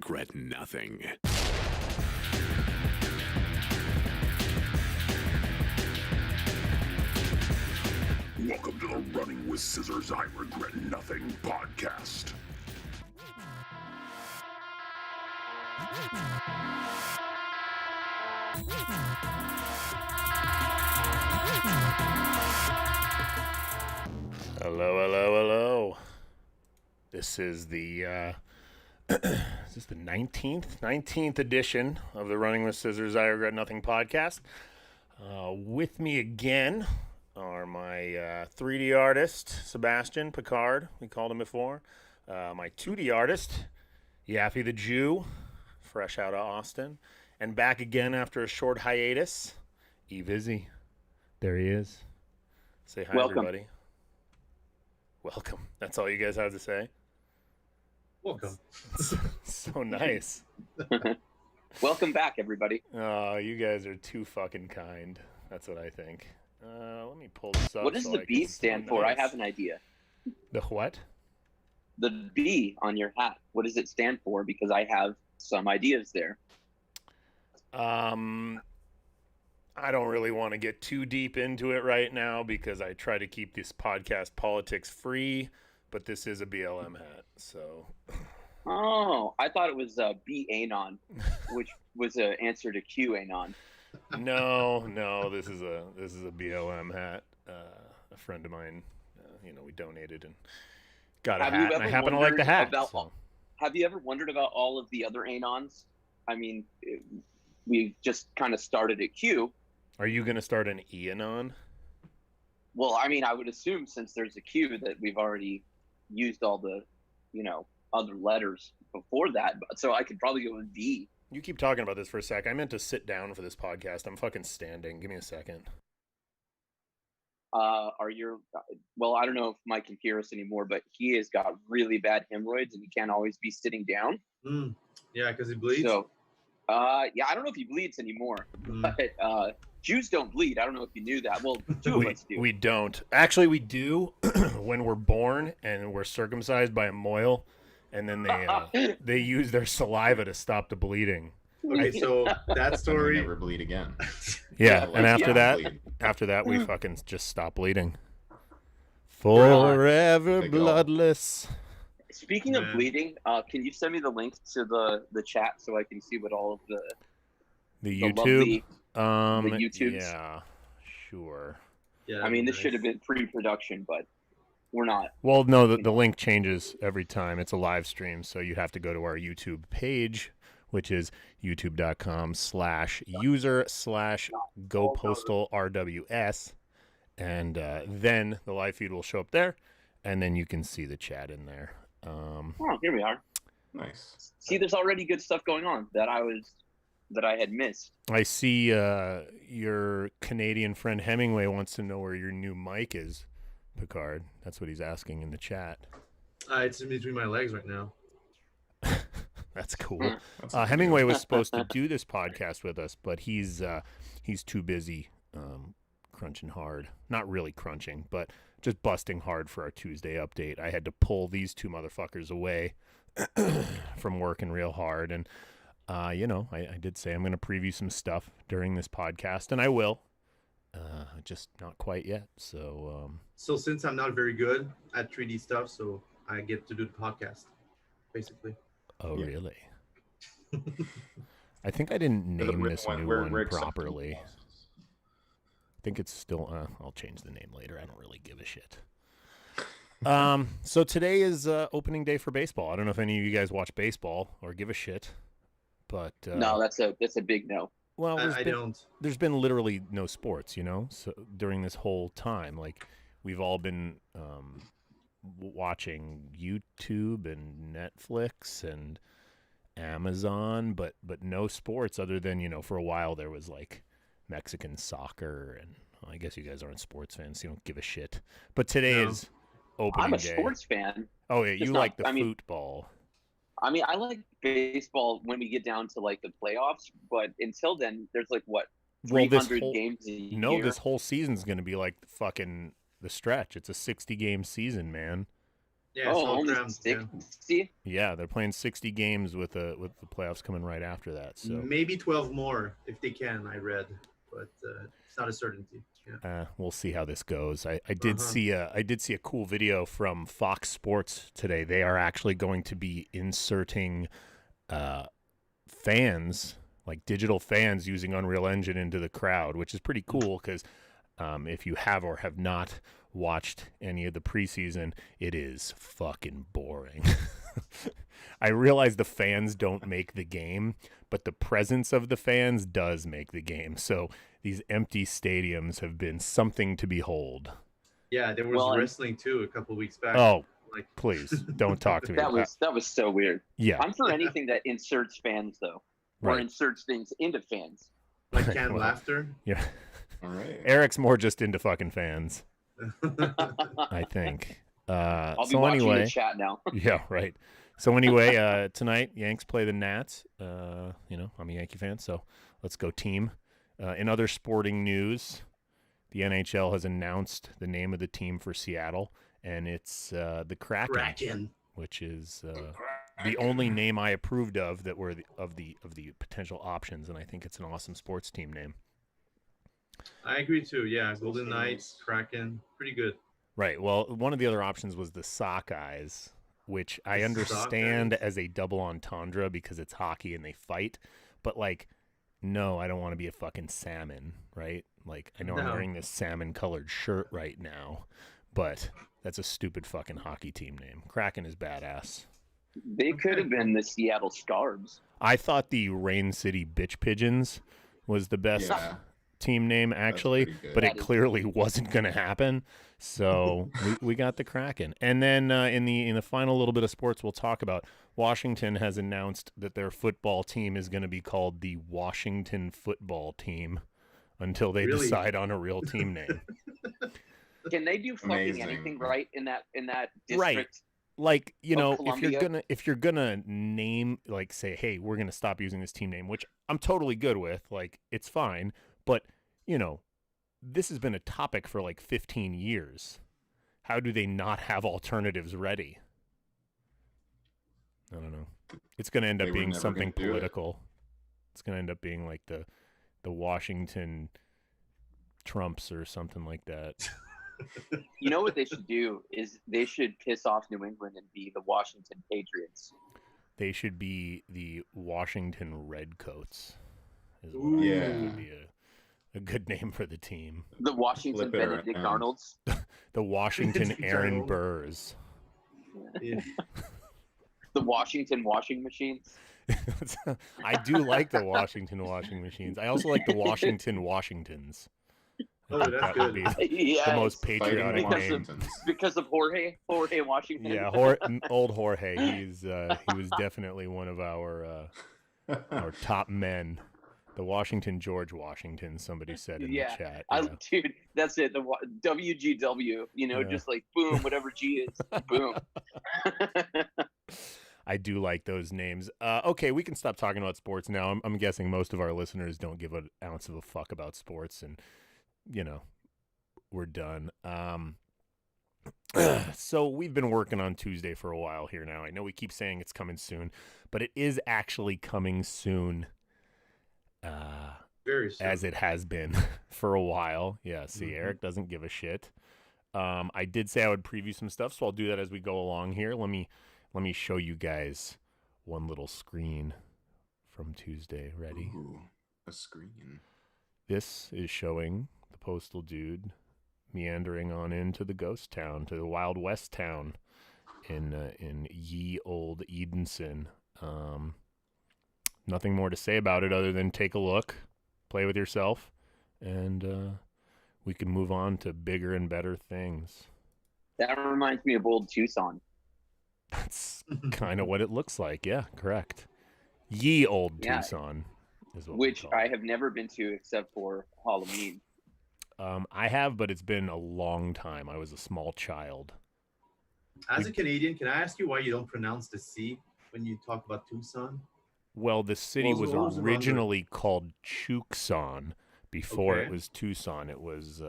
regret nothing. Welcome to the Running with Scissors I Regret Nothing podcast. Hello. This is the is this the 19th edition of the Running with Scissors I Regret Nothing podcast. With me again are my 3D artist, Sebastian Picard, we called him before. My 2D artist, Yaffe the Jew, fresh out of Austin. And back again after a short hiatus, E-Vizzy. There he is. Say hi, Welcome. everybody. Welcome. That's all you guys have to say? Welcome. So nice. Welcome back, everybody. Oh, you guys are too fucking kind. That's what I think. Let me pull this up. What does the B stand for? I have an idea. The what? The B on your hat. What does it stand for? Because I have some ideas there. I don't really want to get too deep into it right now because I try to keep this podcast politics free, but this is a BLM hat, so. Oh, I thought it was B Anon, which was an answer to Q Anon. No, this is a BLM hat. A friend of mine, we donated and got a hat, and I happen to like the hat. Have you ever wondered about all of the other Anons? I mean, we've just kind of started at Q. Are you going to start an E-Anon? Well, I mean, I would assume since there's a Q that we've already used all the, other letters before that. So I could probably go with D. You keep talking about this for a sec. I meant to sit down for this podcast. I'm fucking standing. Give me a second. Well, I don't know if Mike can hear us anymore, but he has got really bad hemorrhoids and he can't always be sitting down. Yeah, because he bleeds. So, I don't know if he bleeds anymore, but Jews don't bleed. I don't know if you knew that. Well, two of us do. We don't. Actually, we do when we're born and we're circumcised by a mohel, and then they use their saliva to stop the bleeding. Okay, so that story. Never bleed again. Yeah, and after that, we fucking just stop bleeding. Forever bloodless. Speaking of bleeding, can you send me the link to the chat so I can see what all of the YouTube? The YouTubes. Yeah, sure. Yeah, I mean, this should have been pre-production, but we're not. Well, no, the link changes every time. It's a live stream, so you have to go to our YouTube page, which is youtube.com/user/GoPostalRWS, and then the live feed will show up there, and then you can see the chat in there. Here we are. Nice. See, there's already good stuff going on that I had missed. I see your Canadian friend Hemingway wants to know where your new mic is, Picard. That's what he's asking in the chat. It's in between my legs right now. That's cool. Hemingway was supposed to do this podcast with us, but he's too busy crunching hard. Not really crunching, but just busting hard for our Tuesday update. I had to pull these two motherfuckers away from working real hard. And, I did say I'm going to preview some stuff during this podcast, and I will. Just not quite yet. So since I'm not very good at 3D stuff, so I get to do the podcast, basically. Oh, yeah. Really? I think I didn't name this new one properly. I think it's still, I'll change the name later. I don't really give a shit. So today is opening day for baseball. I don't know if any of you guys watch baseball or give a shit, but no, that's a big no. Well, I don't. There's been literally no sports, so during this whole time, like we've all been watching YouTube and Netflix and Amazon, but no sports other than, for a while there was like Mexican soccer, and well, I guess you guys aren't sports fans, so you don't give a shit. But today is opening day. I'm a sports fan. Oh yeah, you like the football. I mean, I like baseball when we get down to like the playoffs, but until then, there's like what 300 games a year. No, this whole season's gonna be like fucking the stretch. It's a 60-game season, man. Yeah, Oh, so only cramped. Yeah. 60? Yeah, they're playing 60 games with the playoffs coming right after that. So Maybe 12 more if they can. I read, but it's not a certainty. Yeah. we'll see how this goes. I did Uh-huh. see a cool video from Fox Sports today. They are actually going to be inserting fans, like digital fans, using Unreal Engine into the crowd, which is pretty cool because if you have or have not watched any of the preseason, it is fucking boring. I realize the fans don't make the game, but the presence of the fans does make the game. So these empty stadiums have been something to behold. Yeah, there was wrestling too a couple weeks back. Oh, like please don't talk to me. That was so weird. Yeah. I'm for anything that inserts fans though, or Right. inserts things into fans. like canned Well, laughter. Yeah. All right. Eric's more just into fucking fans, I think. I'll be so watching anyway, the chat now. yeah, right. So anyway, tonight Yanks play the Nats. I'm a Yankee fan, so let's go team. In other sporting news, the NHL has announced the name of the team for Seattle, and it's the Kraken, which is the only name I approved of that were of the potential options, and I think it's an awesome sports team name. I agree too. Yeah, Golden Knights, Kraken, pretty good. Right. Well, one of the other options was the Sockeyes, which I The understand Sockeyes? as a double entendre because it's hockey and they fight. But, like, no, I don't want to be a fucking salmon, right? Like, I know I'm No. wearing this salmon-colored shirt right now, but that's a stupid fucking hockey team name. Kraken is badass. They could have been the Seattle Scarves. I thought the Rain City Bitch Pigeons was the best Yeah. team name, actually, pretty good. but That it is- clearly wasn't going to happen. So we got the Kraken. And then in the final little bit of sports we'll talk about, Washington has announced that their football team is going to be called the Washington Football Team until they Really? decide on a real team name. Can they do fucking Amazing. anything right in that district? Right. Like, you Of know, Columbia? if you're gonna name, like, say, hey, we're gonna stop using this team name, which I'm totally good with, like, it's fine, but you know, this has been a topic for like 15 years. How do they not have alternatives ready? I don't know. It's gonna end They up were being never something gonna do it. political. It's gonna end up being like the Washington Trumps or something like that. You know what they should do is they should piss off New England and be the Washington Patriots. They should be the Washington Redcoats. Is what Ooh. I think Yeah. would be a good name for the team. The Washington Flip it Benedict around. Arnolds. The Washington Benedict Aaron Arnold. Burrs. Yeah. The Washington washing machines. I do like the Washington washing machines. I also like the Washington Washingtons. I Oh, think that's that would good. be Yes. the most Fighting patriotic Because name. of- Washingtons. Because of Jorge Washington. Yeah, old Jorge. He was definitely one of our top men. The Washington George Washington. Somebody said in Yeah. the chat. Yeah. Dude, that's it. The WGW. You know, Yeah. just like boom, whatever G is, boom. I do like those names. Okay, we can stop talking about sports now. I'm guessing most of our listeners don't give an ounce of a fuck about sports, and you know, we're done. So we've been working on Tuesday for a while here now. I know we keep saying it's coming soon, but it is actually coming soon. Very soon. As it has been for a while. Yeah, see, Mhm. Eric doesn't give a shit. I did say I would preview some stuff, so I'll do that as we go along here. Let me show you guys one little screen from Tuesday. Ready? Ooh, a screen. This is showing the postal dude meandering on into the ghost town, to the Wild West town in ye old Edenson. Nothing more to say about it other than take a look, play with yourself, and we can move on to bigger and better things. That reminds me of old Tucson. That's kind of what it looks like. Yeah, correct. Ye old Yeah. Tucson is what we Which call I it. have never been to except for Halloween. I have, but it's been a long time. I was a small child. As a Canadian, can I ask you why you don't pronounce the C when you talk about Tucson? Well, the city What was was it under? originally called Tucson before it Okay. was Tucson. It was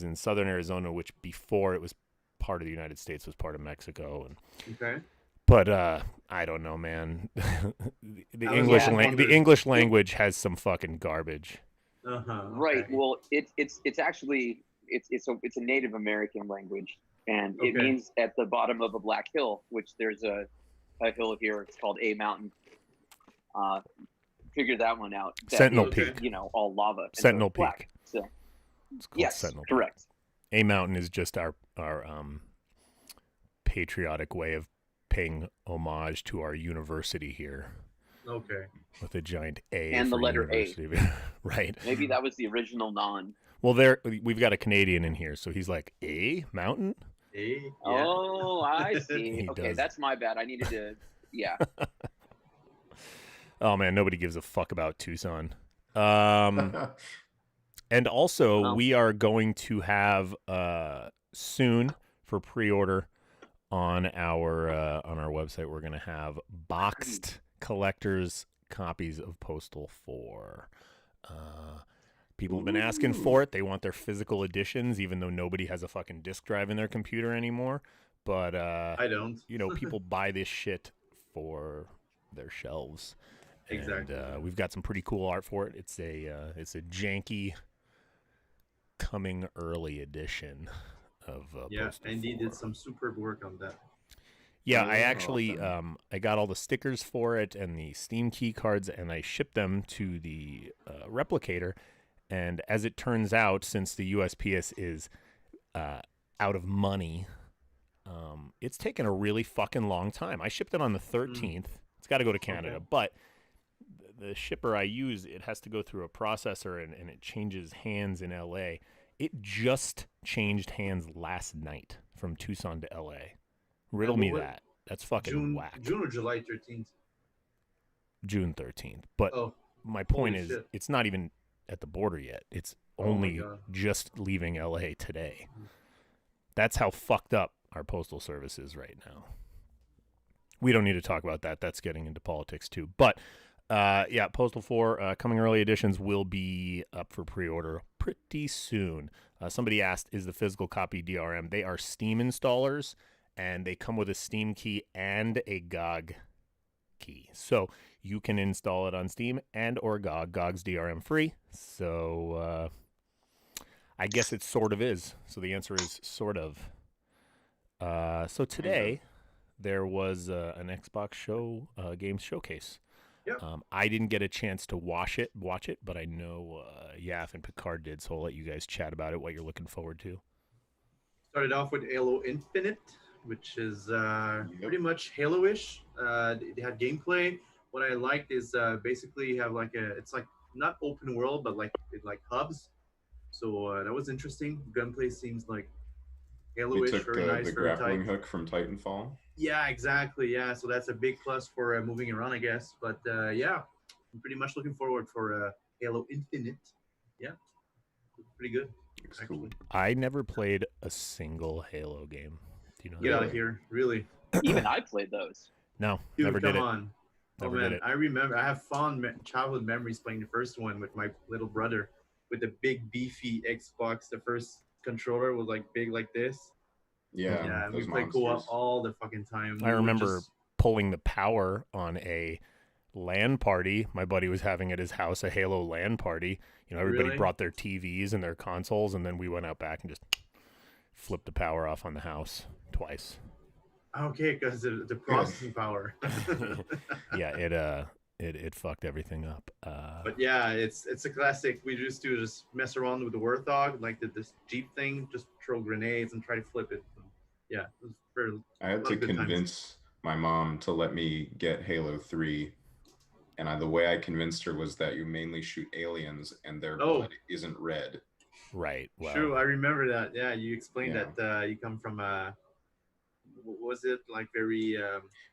in southern Arizona, which before it was part of the United States was part of Mexico. Okay. But I don't know, man. the I was English also the wondering- English language has some fucking garbage. Right. Okay. Well, it's actually it's a Native American language, and it Okay. means at the bottom of a black hill, which there's a hill here. It's called A Mountain. Figure that one out. That Sentinel is, Peak. You know, all lava. and Sentinel so black. Peak. So, It's called yes, Sentinel Peak. correct. A Mountain is just our patriotic way of paying homage to our university here Okay. with a giant A And the for letter A. university. Right. Maybe that was the original non. Well, we've got a Canadian in here, so he's like, A Mountain? Hey. Yeah. Oh, I see. He Okay, does. that's my bad. I needed to. Yeah. Oh man, nobody gives a fuck about Tucson. And also, Well. we are going to have soon for pre-order on our website. We're going to have boxed collectors copies of Postal 4. People have been asking for it. They want their physical editions, even though nobody has a fucking disk drive in their computer anymore. But I don't. you know, people buy this shit for their shelves. Exactly. And we've got some pretty cool art for it. It's a janky coming early edition of Yeah, Postal Andy 4. did some superb work on that. Yeah, Oh, I actually awesome. I got all the stickers for it and the Steam key cards, and I shipped them to the replicator. And as it turns out, since the USPS is out of money, it's taken a really fucking long time. I shipped it on the 13th. It's got to go to Canada, Okay. but the shipper I use, it has to go through a processor, and it changes hands in LA. It just changed hands last night from Tucson to LA. Riddle And me what- that. That's fucking June whack. or July 13th. June 13th. But Oh, my point holy is, shit. it's not even at the border yet. It's Oh my only God. just leaving LA today. That's how fucked up our postal service is right now. We don't need to talk about that. That's getting into politics too. But yeah, Postal 4 coming early editions will be up for pre-order pretty soon. Somebody asked, is the physical copy DRM? They are Steam installers, and they come with a Steam key and a GOG key. So you can install it on Steam and or GOG. GOG's DRM free. So I guess it sort of is. So the answer is sort of. So today there was an Xbox games showcase. Yep. I didn't get a chance to watch it, but I know Yaffe and Picard did, so I'll let you guys chat about it, what you're looking forward to. Started off with Halo Infinite, which is pretty much Halo-ish. They had gameplay. What I liked is basically you have it's like not open world, but like hubs. So that was interesting. Gunplay seems like We Halo-ish, took very nice, the very grappling tight. hook from Titanfall. Yeah, exactly. Yeah, so that's a big plus for moving around, I guess. But yeah, I'm pretty much looking forward for Halo Infinite. Yeah, pretty good. Looks Actually. cool. I never played a single Halo game. Do you know Get that? out of here, really. Even I played those. No, Dude, never come did it. on. Never oh man, did it. I remember. I have fond childhood memories playing the first one with my little brother, with the big beefy Xbox. The first controller was like big like this. Yeah, Yeah, we those played co-op monsters. all the fucking time. I We would remember just- pulling the power on a LAN party. My buddy was having at his house a Halo LAN party. You know, everybody Really? brought their TVs and their consoles, and then we went out back and just flipped the power off on the house twice. Okay, because the processing power. Yeah, it fucked everything up. But yeah, it's a classic. We used to just mess around with the Warthog, like this Jeep thing, just throw grenades and try to flip it. Yeah, it was very. I had lot to of good times. convince my mom to let me get Halo 3. And the way I convinced her was that you mainly shoot aliens and their Oh. blood isn't red. Right. Well, True, I remember that. Yeah, you explained Yeah. that you come from was it like very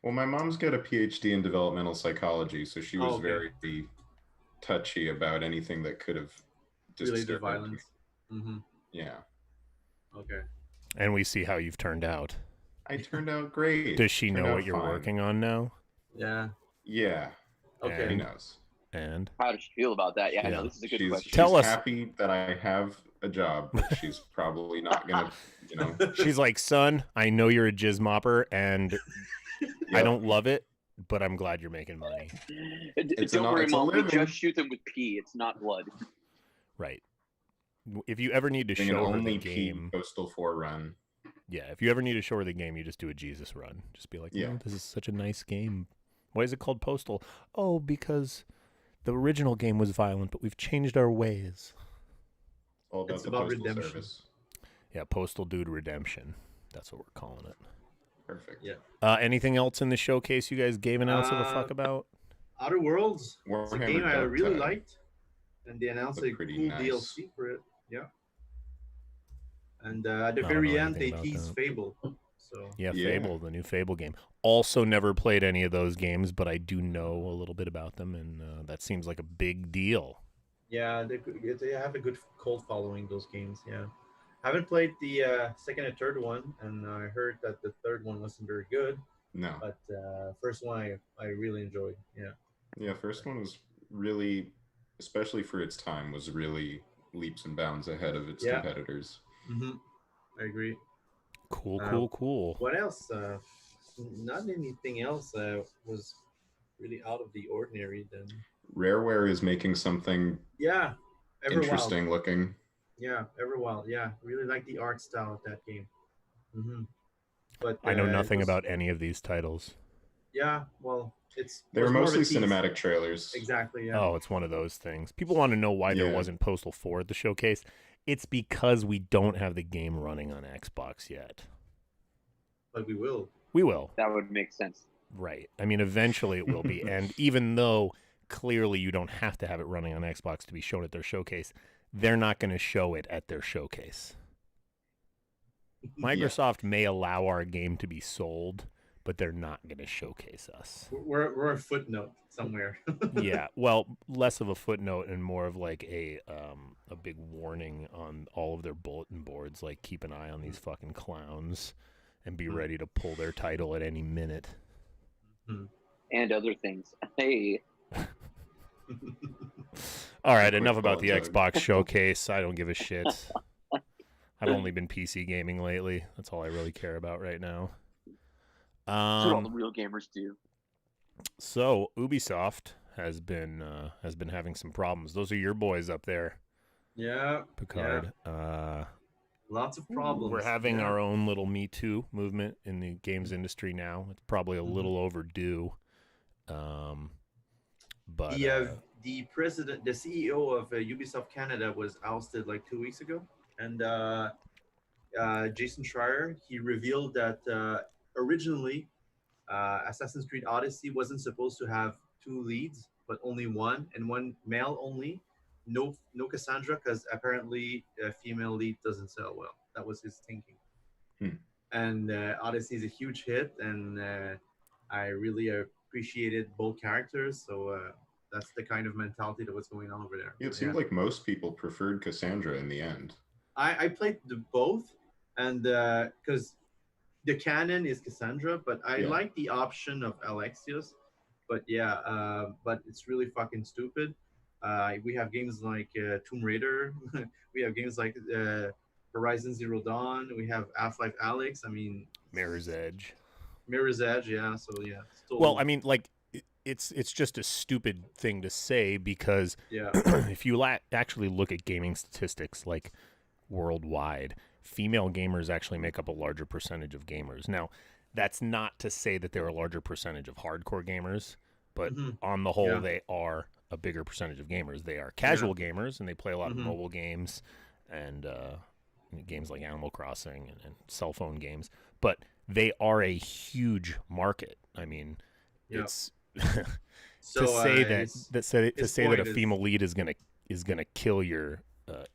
Well, my mom's got a PhD in developmental psychology, so she was okay. very touchy about anything that could have related to disturbed me. violence? Mm-hmm. Yeah. Okay. and we see how you've turned out. I turned out great. Does she Turned know out what you're fine. working on now? Yeah. Yeah. Okay. She And- knows. And How does she feel about that? Yeah, I Yeah. know this is a good She's question. Tell us- happy that I have a job, but she's probably not gonna, you know. She's like, son, I know you're a jizz mopper, and I Yep. don't love it, but I'm glad you're making money. Don't worry, it's a Mom. We living. just shoot them with pee. It's not blood. Right. If you ever need to Doing an show her the only game, Postal 4 run. yeah, if you ever need to show her the game, you just do a Jesus run. Just be like, Yeah. "Oh, this is such a nice game. Why is it called Postal? Oh, because the original game was violent, but we've changed our ways." All about It's the about Postal redemption. Service. Yeah, Postal Dude Redemption. That's what we're calling it. Perfect. Yeah. Anything else in the showcase you guys gave an ounce of a fuck about? Outer Worlds. It's a Warhammer game I Dark really Tide. liked, and they announced a Looked cool pretty nice. DLC for it. Yeah. And at the don't very know end, anything they about teased that. Fable. So Yeah, Yeah. Fable, the new Fable game. Also never played any of those games, but I do know a little bit about them, and that seems like a big deal. yeah, they have a good cult following, those games. Yeah. Haven't played the second and third one, and I heard that the third one wasn't very good. No. But first one I really enjoyed. Yeah. Yeah, first one was really, especially for its time, was really leaps and bounds ahead of its Yeah. competitors. Mm-hmm. I agree. Cool. What else? Not anything else was really out of the ordinary. Then. Rareware is making something Yeah. Everwild. interesting looking. Yeah, Everwild. Yeah, really like the art style of that game. Mm-hmm. But I know nothing it was- about any of these titles. Yeah, well, They were was more of a mostly tease. cinematic trailers. Exactly. Yeah. Oh, it's one of those things. People want to know why there Yeah. wasn't Postal 4 at the showcase. It's because we don't have the game running on Xbox yet. But we will. We will. That would make sense. Right. I mean, eventually it will be. And even though clearly you don't have to have it running on Xbox to be shown at their showcase, they're not going to show it at their showcase. Microsoft may allow our game to be sold, but they're not going to showcase us. We're a footnote somewhere. Yeah, well, less of a footnote and more of like a big warning on all of their bulletin boards, like keep an eye on these fucking clowns and be ready to pull their title at any minute. And other things. Hey, All right, Quick enough about the thought, Doug. Xbox showcase. I don't give a shit. I've only been PC gaming lately. That's all I really care about right now. that's what all the real gamers do. So Ubisoft has been having some problems. Those are your boys up there, Yeah. Picard. Lots of problems. We're having Yeah. our own little Me Too movement in the games industry now. It's probably a little overdue. But The president, the CEO of Ubisoft Canada was ousted like 2 weeks ago, and Jason Schreier, he revealed that originally Assassin's Creed Odyssey wasn't supposed to have 2 leads, but only one, and one male only. No Cassandra, because apparently a female lead doesn't sell well. That was his thinking. And Odyssey is a huge hit, and I really appreciated both characters. So that's the kind of mentality that was going on over there. It seemed like most people preferred Cassandra in the end. I played both, and because the canon is Cassandra, but I Yeah. like the option of Alexios. But yeah, but it's really fucking stupid. We have games like Tomb Raider. We have games like Horizon Zero Dawn. We have Half-Life Alyx. I mean, Mirror's Edge. Mirror's Edge. Yeah. So yeah. Still, Well, I mean, like, it's just a stupid thing to say because yeah. if you actually look at gaming statistics, like worldwide, female gamers actually make up a larger percentage of gamers. Now, that's not to say that they're a larger percentage of hardcore gamers, but on the whole, Yeah. they are a bigger percentage of gamers. They are casual gamers, and they play a lot of mobile games and games like Animal Crossing and cell phone games. But they are a huge market. I mean, Yeah. it's So to say his that a point is- female lead is gonna kill your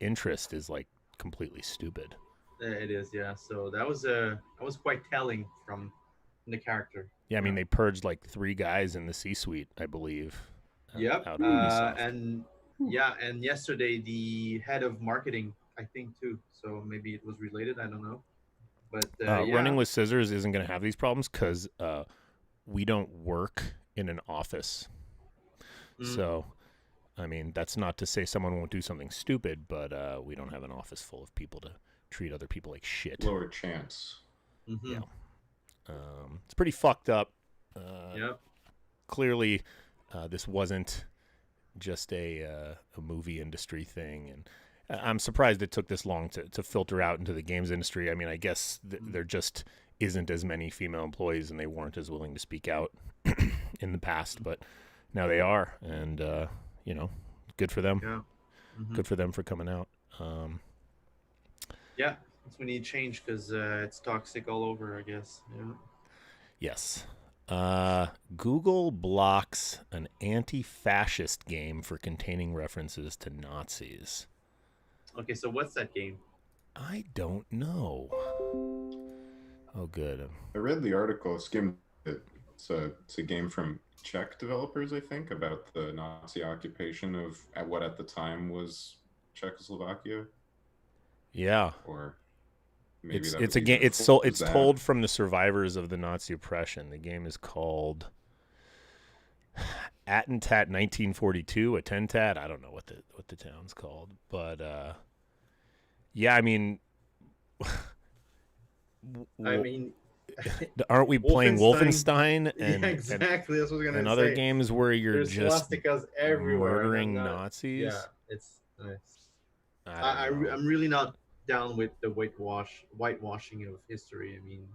interest is like completely stupid. it is, yeah. So that was quite telling from the character. Yeah, I mean they purged like 3 guys in the C-suite, I believe. Yep. Out of Ubisoft. And yesterday the head of marketing, I think too. So maybe it was related. I don't know. But yeah. Running with Scissors isn't going to have these problems because we don't work in an office. So I mean, that's not to say someone won't do something stupid, but we don't have an office full of people to treat other people like shit. Lower chance. Mm-hmm. Yeah. It's pretty fucked up. Yep. Clearly, this wasn't just a movie industry thing, and I'm surprised it took this long to filter out into the games industry. I mean, I guess there just isn't as many female employees, and they weren't as willing to speak out in the past, but now they are, and you know, good for them. Yeah. Mm-hmm. Good for them for coming out. Yeah, that's when you change because it's toxic all over, I guess. Yeah. Yes. Google blocks an anti-fascist game for containing references to Nazis. Okay, so what's that game? I don't know. Oh, good. I read the article. Skimmed it. It's a game from Czech developers, I think, about the Nazi occupation of at what at the time was Czechoslovakia. Yeah. Or maybe it's a game. It's told from the survivors of the Nazi oppression. The game is called Attentat 1942, Attentat. I don't know what the town's called, but yeah, I mean, aren't we playing Wolfenstein and yeah, exactly. That's what I was gonna and say. other games where you're There's just swastikas everywhere, murdering Nazis? Yeah, I'm really not down with the whitewashing of history. I mean,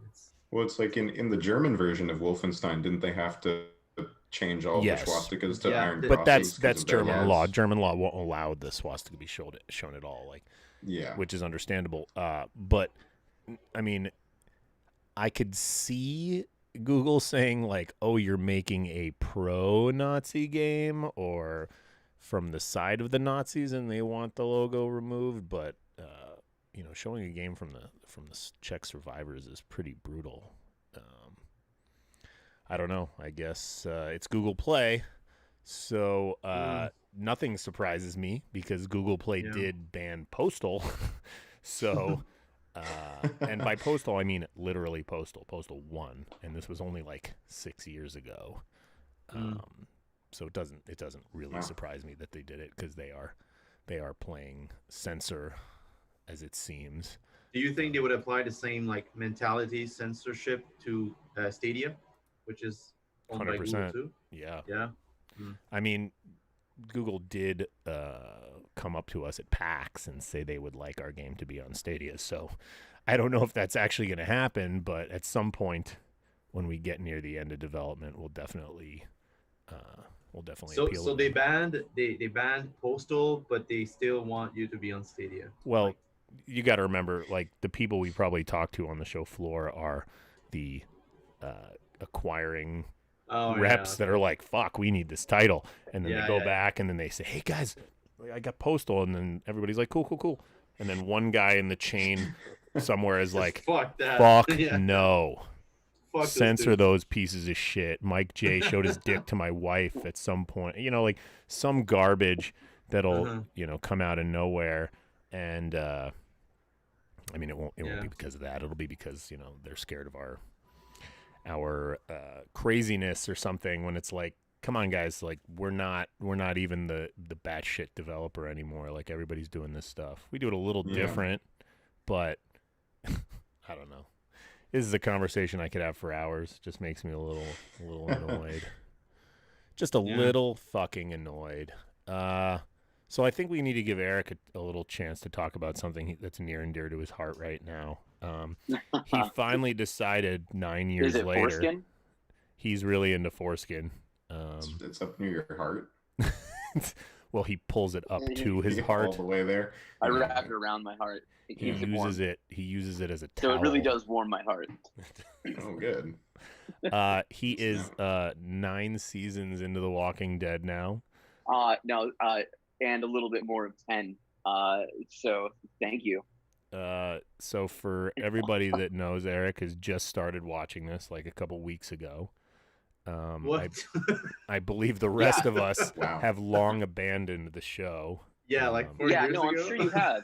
it's like in the German version of Wolfenstein, didn't they have to change all the swastikas to iron crosses? But that's German law. German law won't allow the swastika to be shown at all. Like, yeah, which is understandable. But I mean, I could see Google saying like, "Oh, you're making a pro-Nazi game," or from the side of the Nazis, and they want the logo removed. But you know, showing a game from the Czech survivors is pretty brutal. I don't know. I guess it's Google Play, so nothing surprises me because Google Play did ban Postal. So, and by Postal I mean literally Postal 1, and this was only like 6 years ago. So it doesn't really surprise me that they did it because they are playing censor, as it seems. Do you think they would apply the same like mentality censorship to Stadia, which is owned by Google too? Yeah. Yeah. I mean, Google did come up to us at PAX and say they would like our game to be on Stadia. So I don't know if that's actually going to happen, but at some point when we get near the end of development, we'll definitely appeal. So they banned Postal, but they still want you to be on Stadia. Well, you got to remember, like, the people we probably talk to on the show floor are the acquiring reps that are like, fuck, we need this title. And then they go back and then they say, hey, guys, I got Postal. And then everybody's like, cool. And then one guy in the chain somewhere is like, fuck no. Fuck censor those pieces of shit. MikeJ showed his dick to my wife at some point. You know, like some garbage that'll, come out of nowhere. And, I mean, it won't be because of that. It'll be because, they're scared of our craziness or something, when it's like, come on, guys, like we're not even the batshit developer anymore. Like, everybody's doing this stuff. We do it a little different, but I don't know. This is a conversation I could have for hours. Just makes me a little annoyed. Just a little fucking annoyed. So I think we need to give Eric a little chance to talk about something that's near and dear to his heart right now. He finally decided 9 years later. Foreskin? He's really into foreskin. It's up near your heart. Well, he pulls it up to his heart. All the way there. I wrap it around my heart. He uses it as a towel. So it really does warm my heart. Oh, good. He is 9 seasons into The Walking Dead now. No, and a little bit more of 10. So thank you. So for everybody that knows, Eric has just started watching this like a couple weeks ago. What? I believe the rest of us have long abandoned the show. Yeah, like 4 years ago. I'm sure you have.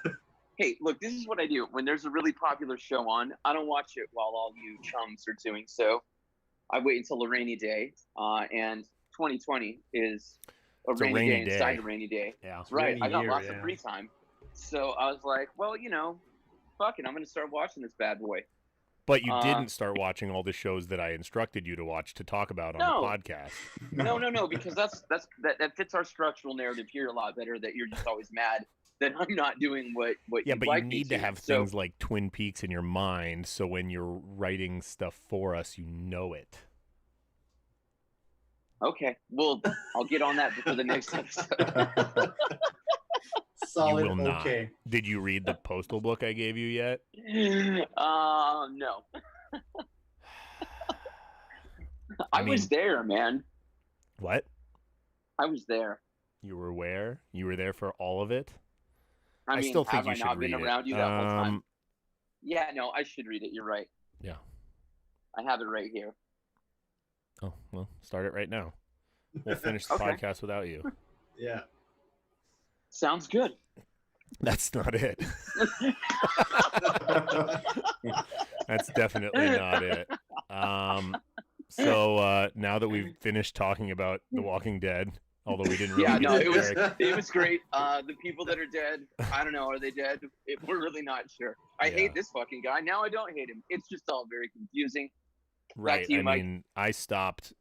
Hey, look, this is what I do. When there's a really popular show on, I don't watch it while all you chums are doing so. I wait until a rainy day, and 2020 is a rainy rainy day day. inside a rainy day. Yeah. It's Right. rainy I got here, lots yeah. of free time. So I was like, well, fuck it. I'm going to start watching this bad boy. But you didn't start watching all the shows that I instructed you to watch to talk about on No. the podcast. No, because that fits our structural narrative here a lot better, that you're just always mad that I'm not doing what Yeah, you'd but like you me need to have So- things like Twin Peaks in your mind, so when you're writing stuff for us, you know it. Okay. Well, I'll get on that before the next episode. Solid. You will not. Okay. Did you read the postal book I gave you yet? No. I was there, man. What? I was there. You were where? You were there for all of it? I mean, still think have you I should not been read it. around you that whole time? Yeah, no, I should read it. You're right. Yeah. I have it right here. Oh, well, start it right now. We'll finish the Okay. podcast without you. Yeah. Sounds good. That's not it. That's definitely not it. So now that we've finished talking about The Walking Dead, although we didn't really Yeah, get no, to it Eric, was great. The people that are dead, I don't know, are they dead? We're really not sure. I Yeah. hate this fucking guy. Now I don't hate him. It's just all very confusing. right? to you, I Mike. mean, I stopped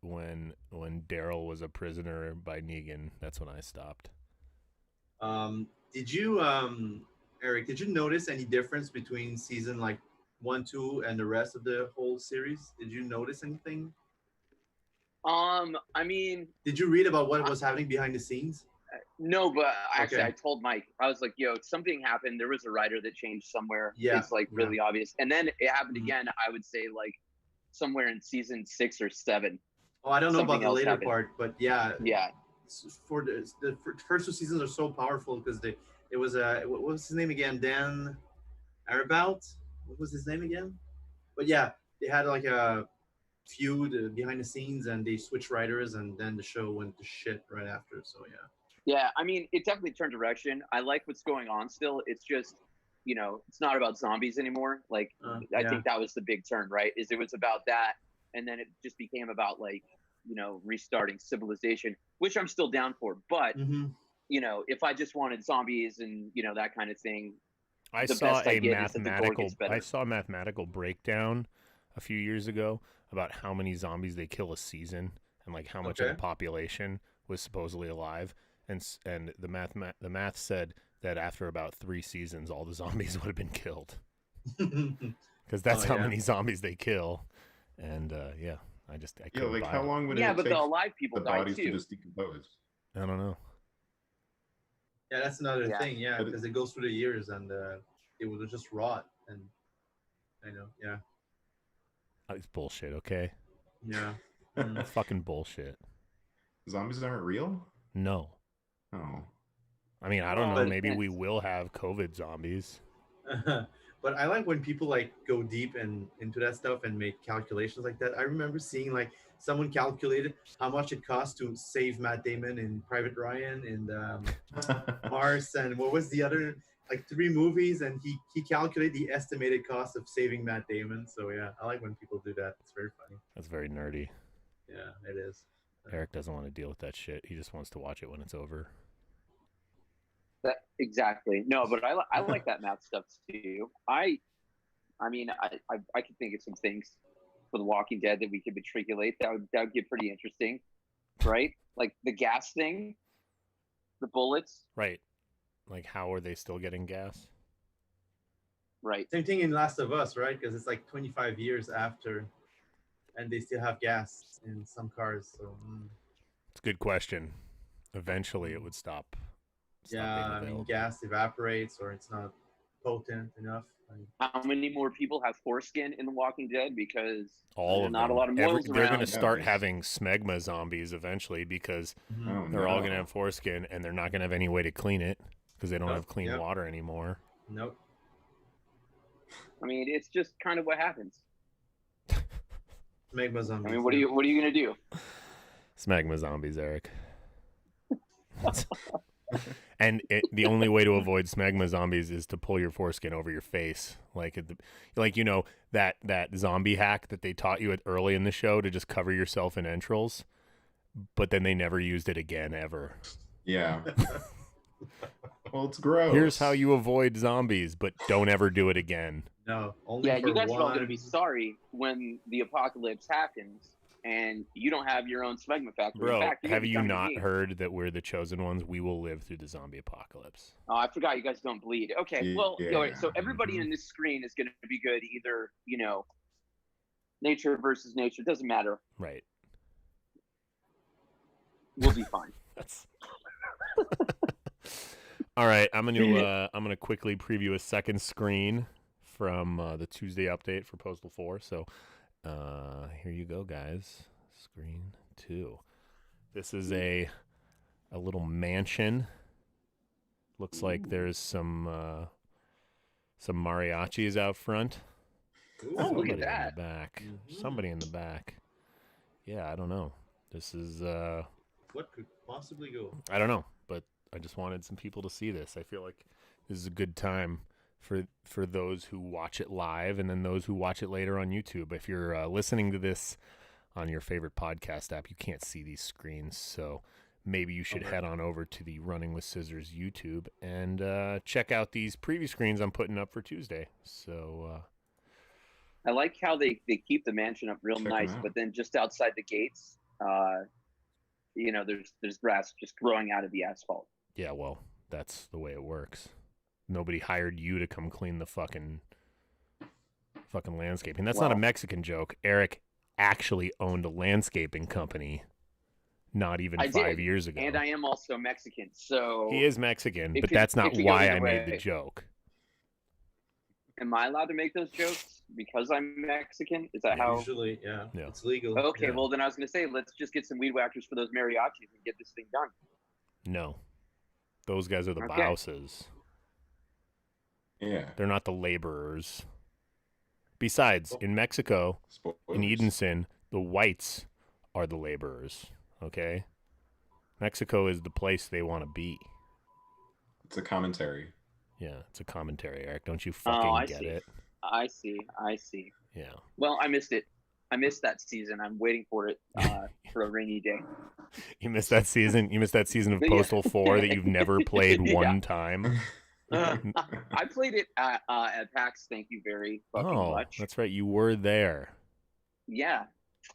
when Daryl was a prisoner by Negan. That's when I stopped. Did you, Eric? Did you notice any difference between season like 1, 2, and the rest of the whole series? Did you notice anything? I mean, Did you read about what was happening behind the scenes? no, but actually, Okay. I told Mike, I was like, yo, something happened. There was a writer that changed somewhere. Yeah, It's like really obvious. And then it happened Mhm. again, I would say like somewhere in season 6 or 7. Oh, I don't know about Something the else later happened. part, but yeah, Yeah. for the first 2 seasons are so powerful because it was what was his name again? Dan Arabout? What was his name again? But yeah, they had like a feud behind the scenes, and they switched writers, and then the show went to shit right after. So yeah. Yeah, I mean, it definitely turned direction. I like what's going on still. It's just, it's not about zombies anymore. Like, I think that was the big turn, right? Is it was about that, and then it just became about like, restarting civilization, which I'm still down for. But, Mm-hmm. if I just wanted zombies and, that kind of thing, I the saw best I a get is that the gore mathematical. gets better. I saw a mathematical breakdown a few years ago about how many zombies they kill a season and like how much of Okay. the population was supposedly alive. And the math said that after about 3 seasons, all the zombies would have been killed because that's Oh, how yeah. many zombies they kill. And I Yeah, couldn't like buy how it. long would Yeah, it but take the alive people the die bodies to too. just decompose? I don't know. Yeah, that's another Yeah. thing. Yeah, But it- because it goes through the years, and it would just rot. And I know. Yeah. It's bullshit. Okay, Yeah. it's fucking bullshit. Zombies aren't real? No, Oh. I mean I don't know. Well, Maybe we depends. will have COVID zombies. But I like when people like go deep and into that stuff and make calculations like that. I remember seeing like someone calculated how much it cost to save Matt Damon in Private Ryan and Mars, and what was the other, like 3 movies, and he calculated the estimated cost of saving Matt Damon. So yeah, I like when people do that. It's very funny. That's very nerdy. Yeah, it is. Eric doesn't want to deal with that shit. He just wants to watch it when it's over. Exactly. No, but I like that math stuff too. I mean, I could think of some things for The Walking Dead that we could matriculate. That would get pretty interesting, right? Like the gas thing, the bullets, Right. Like, how are they still getting gas? right? Same thing in Last of Us, right? Because it's like 25 years after, and they still have gas in some cars. So It's a good question. Eventually, it would stop. yeah, being I mean, available. gas evaporates or it's not potent enough. How many more people have foreskin in The Walking Dead? Because All there's of not them. a lot of They're morals going around. to start Yeah. having smegma zombies eventually because Oh, they're all no. going to have foreskin and they're not going to have any way to clean it because they don't Yep, have clean yep. water anymore. Nope. I mean, it's just kind of what happens. Magma I zombies. mean, what are you gonna do? Smegma zombies, Eric. And the only way to avoid smegma zombies is to pull your foreskin over your face, like that zombie hack that they taught you early in the show to just cover yourself in entrails. but then they never used it again ever. Yeah. Well, it's gross. Here's how you avoid zombies, but don't ever do it again. No, only Yeah, for you guys one. are all going to be sorry when the apocalypse happens and you don't have your own smegma factory. Bro, In fact, have you not heard that we're the chosen ones? We will live through the zombie apocalypse. Oh, I forgot you guys don't bleed. Okay, well, Yeah. all right, so everybody in this screen is going to be good. Either, nature versus nature. Doesn't matter. Right. We'll be fine. That's... All right, I'm gonna quickly preview a second screen from the Tuesday update for Postal 4. So here you go, guys. Screen 2. This is a little mansion. Looks like there's some mariachis out front. Oh, look Somebody at that. in the back. Somebody in the back. Yeah, I don't know. This is What could possibly go? I don't know, but I just wanted some people to see this. I feel like this is a good time for those who watch it live and then those who watch it later on YouTube. If you're listening to this on your favorite podcast app, you can't see these screens, so maybe you should head on over to the Running with Scissors YouTube and check out these preview screens I'm putting up for Tuesday. So I like how they keep the mansion up real Check nice, 'em out. but then just outside the gates, there's grass just growing out of the asphalt. yeah, well, that's the way it works. Nobody hired you to come clean the fucking landscaping. That's not a Well- Mexican joke. Eric actually owned a landscaping company not even I 5 did, years ago. And I am also Mexican, so He is Mexican, It but could- that's it not could go why either I made the way. joke. am I allowed to make those jokes because I'm Mexican? Is that how? Usually, yeah, Yeah. it's legal. Okay, yeah. well then I was going to say let's just get some weed whackers for those mariachis and get this thing done. No. Those guys are the Okay. bouses. Yeah. They're not the laborers. Besides, in Mexico, in Spoilers. Edenson, the whites are the laborers, okay? Mexico is the place they want to be. It's a commentary. Yeah, it's a commentary, Eric. Don't you Oh, fucking I get see. it? I see. Yeah. Well, I missed it. I missed that season. I'm waiting for it for a rainy day. You missed that season? You missed that season of Yeah. Postal 4 that you've never played Yeah. one time? I played it at PAX. Thank you very fucking Oh, much. that's right. You were there. Yeah,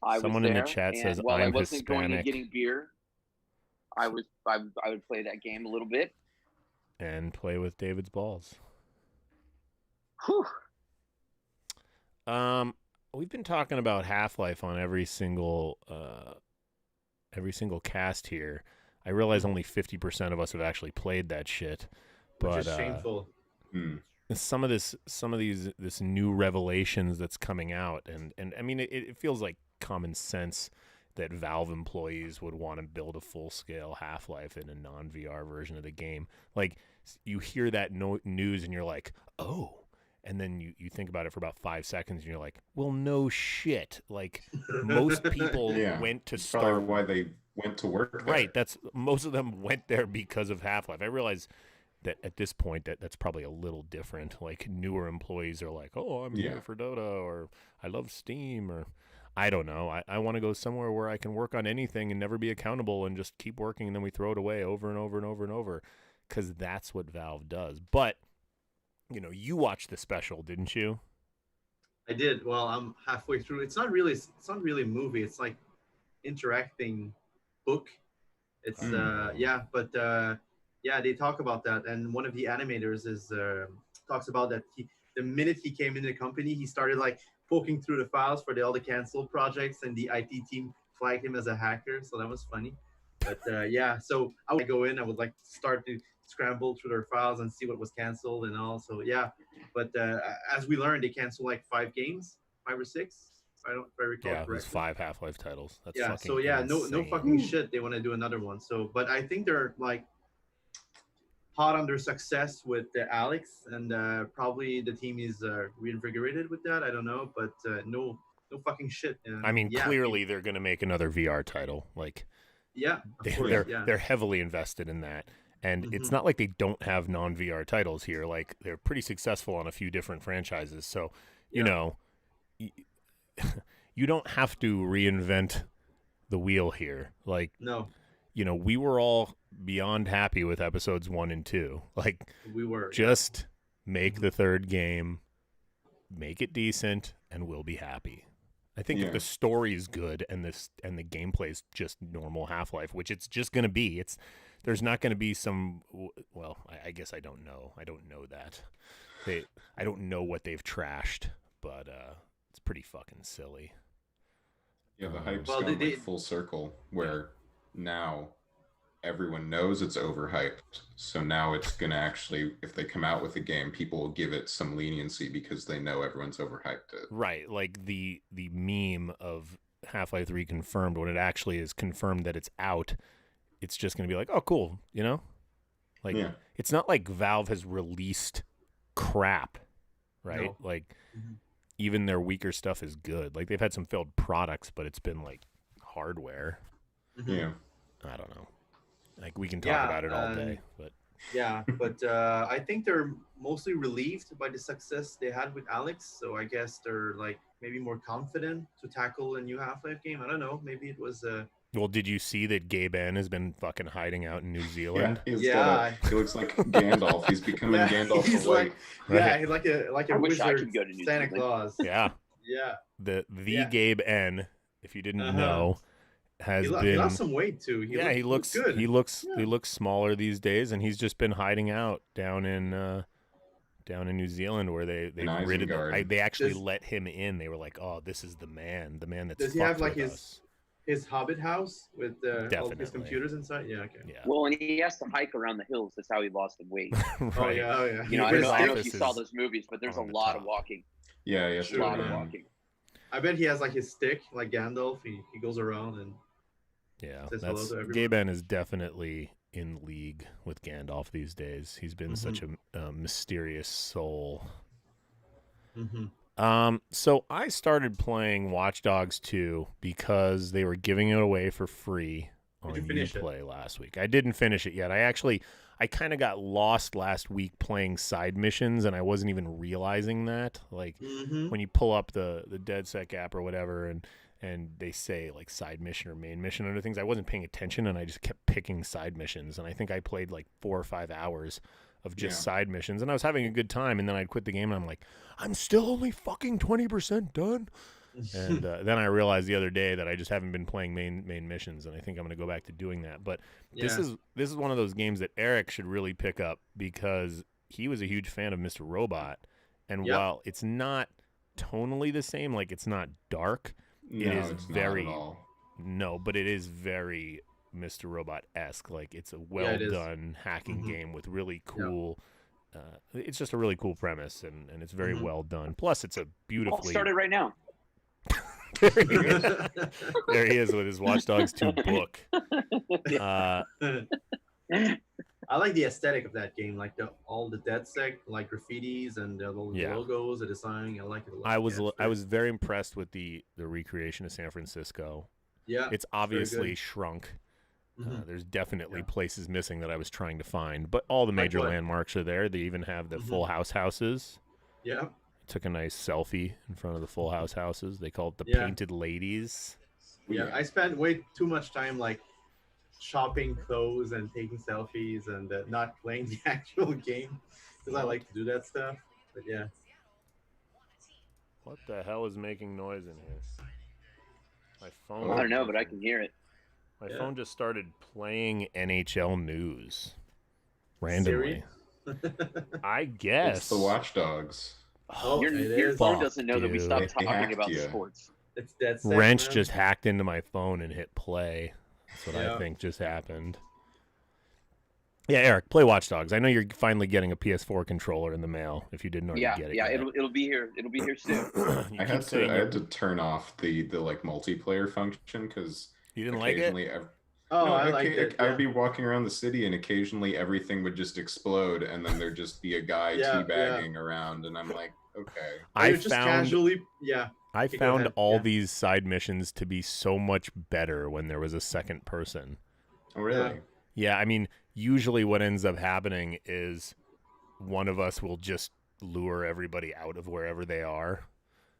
I Someone was in the there, chat and says, while I "I'm wasn't going and Hispanic." getting beer, I would play that game a little bit. And play with David's balls. Whew. We've been talking about Half-Life on every single cast here. I realize only 50% of us have actually played that shit, but Which is shameful. some of this new revelations that's coming out, and I mean it feels like common sense that Valve employees would want to build a full-scale Half-Life in a non-VR version of the game. Like, you hear that news and you're like, oh. And then you think about it for about 5 seconds and you're like, well, no shit. Like, most people Yeah. went to It's probably start. why they went to work there. Right. Most of them went there because of Half-Life. I realize that at this point that's probably a little different. Like, newer employees are like, oh, I'm Yeah. here for Dota, or I love Steam, or I don't know. I want to go somewhere where I can work on anything and never be accountable and just keep working, and then we throw it away over and over and over and over, because that's what Valve does. But, you watched the special, didn't you? I did. Well, I'm halfway through. It's not really a movie. It's like interacting book. It's they talk about that, and one of the animators talks about that the minute he came into the company, he started like poking through the files for all the canceled projects, and the IT team flagged him as a hacker, so that was funny. But so I would go in, I would like start to scramble through their files and see what was canceled and all. So but as we learned, they canceled like 5 or 6. If I recall Yeah, it was correctly. 5 Half-Life titles. That's Yeah, fucking so no insane. fucking shit. They want to do another one. So, but I think they're like hot on their success with Alex, and probably the team is reinvigorated with that. I don't know, but no fucking shit. I mean, clearly they're going to make another VR title. Like, of course, they're heavily invested in that. And it's not like they don't have non-VR titles here. Like, they're pretty successful on a few different franchises. So, you don't have to reinvent the wheel here. Like, No, we were all beyond happy with episodes 1 and 2. Like, we were. just make the third game, make it decent, and we'll be happy. I think if the story is good and the gameplay is just normal Half-Life, which it's just going to be, there's not going to be some. Well, I guess I don't know. I don't know that. I don't know what they've trashed, but it's pretty fucking silly. Yeah, the hype's gone like full circle, where now everyone knows it's overhyped. So now it's going to actually, if they come out with a game, people will give it some leniency because they know everyone's overhyped it. Right, like the meme of Half-Life 3 confirmed, when it actually is confirmed that it's out, it's just going to be like, oh, cool, Like, it's not like Valve has released crap, right? No. Like, even their weaker stuff is good. Like, they've had some failed products, but it's been, like, hardware. Yeah. I don't know. Like, we can talk about it all day, but... Yeah, but I think they're mostly relieved by the success they had with Alex, so I guess they're, like, maybe more confident to tackle a new Half-Life game. I don't know. Maybe it was... Well, did you see that Gabe N has been fucking hiding out in New Zealand? He looks like Gandalf. He's becoming Gandalf the White. He's like a wizard, Santa Claus. Yeah. Yeah. The Gabe N, if you didn't know, has been. He lost some weight too. He looks good. He looks smaller these days, and he's just been hiding out down in New Zealand, where they they actually let him in. They were like, "Oh, this is the man that's." Does he have like his Hobbit house with all his computers inside? Yeah, okay. Yeah. Well, and he has to hike around the hills. That's how he lost the weight. Right. Oh yeah. I don't know if you saw those movies, but there's a lot of walking. Yeah, a lot of walking. I bet he has like his stick, like Gandalf. He goes around and says Gabe N is definitely in league with Gandalf these days. He's been such a mysterious soul. So I started playing Watch Dogs 2 because they were giving it away for free on Uplay last week. I didn't finish it yet. I kind of got lost last week playing side missions, and I wasn't even realizing that. Like when you pull up the DedSec app or whatever, and they say like side mission or main mission under things, I wasn't paying attention, and I just kept picking side missions. And I think I played like 4 or 5 hours of just side missions, and I was having a good time, and then I'd quit the game, and I'm like, I'm still only fucking 20% done. And then I realized the other day that I just haven't been playing main missions, and I think I'm going to go back to doing that. But this is one of those games that Eric should really pick up, because he was a huge fan of Mr. Robot, and while it's not tonally the same, like it's not dark, it is very but it is very Mr. Robot-esque. Like, it's a well-done hacking game with really cool it's just a really cool premise, and it's very well done. Plus, it's a beautifully... I'll start it right now. There he is with his Watch Dogs 2 book. I like the aesthetic of that game, like all the DedSec, like graffitis and the logos, the design. I like it a lot. I was very impressed with the recreation of San Francisco. Yeah, it's obviously shrunk. There's definitely places missing that I was trying to find, but all the major landmarks are there. They even have the Full House houses. Yeah. Took a nice selfie in front of the Full House houses. They call it the Painted Ladies. Yeah, I spent way too much time like shopping clothes and taking selfies and not playing the actual game, because I like to do that stuff. But yeah. What the hell is making noise in here? My phone. I don't know, but I can hear it. My phone just started playing NHL news randomly. I guess. It's the Watch Dogs. Oh, your phone doesn't know that we stopped talking about sports. It's dead. Wrench just hacked into my phone and hit play. That's what I think just happened. Yeah, Eric, play Watch Dogs. I know you're finally getting a PS4 controller in the mail. If you didn't already get it. Yeah, it'll be here. It'll be here soon. I had to turn off the like multiplayer function because you didn't like it. I liked it. I'd be walking around the city, and occasionally everything would just explode, and then there'd just be a guy teabagging around, and I'm like, okay. I found all these side missions to be so much better when there was a second person. Oh, really? Yeah, I mean, usually what ends up happening is one of us will just lure everybody out of wherever they are.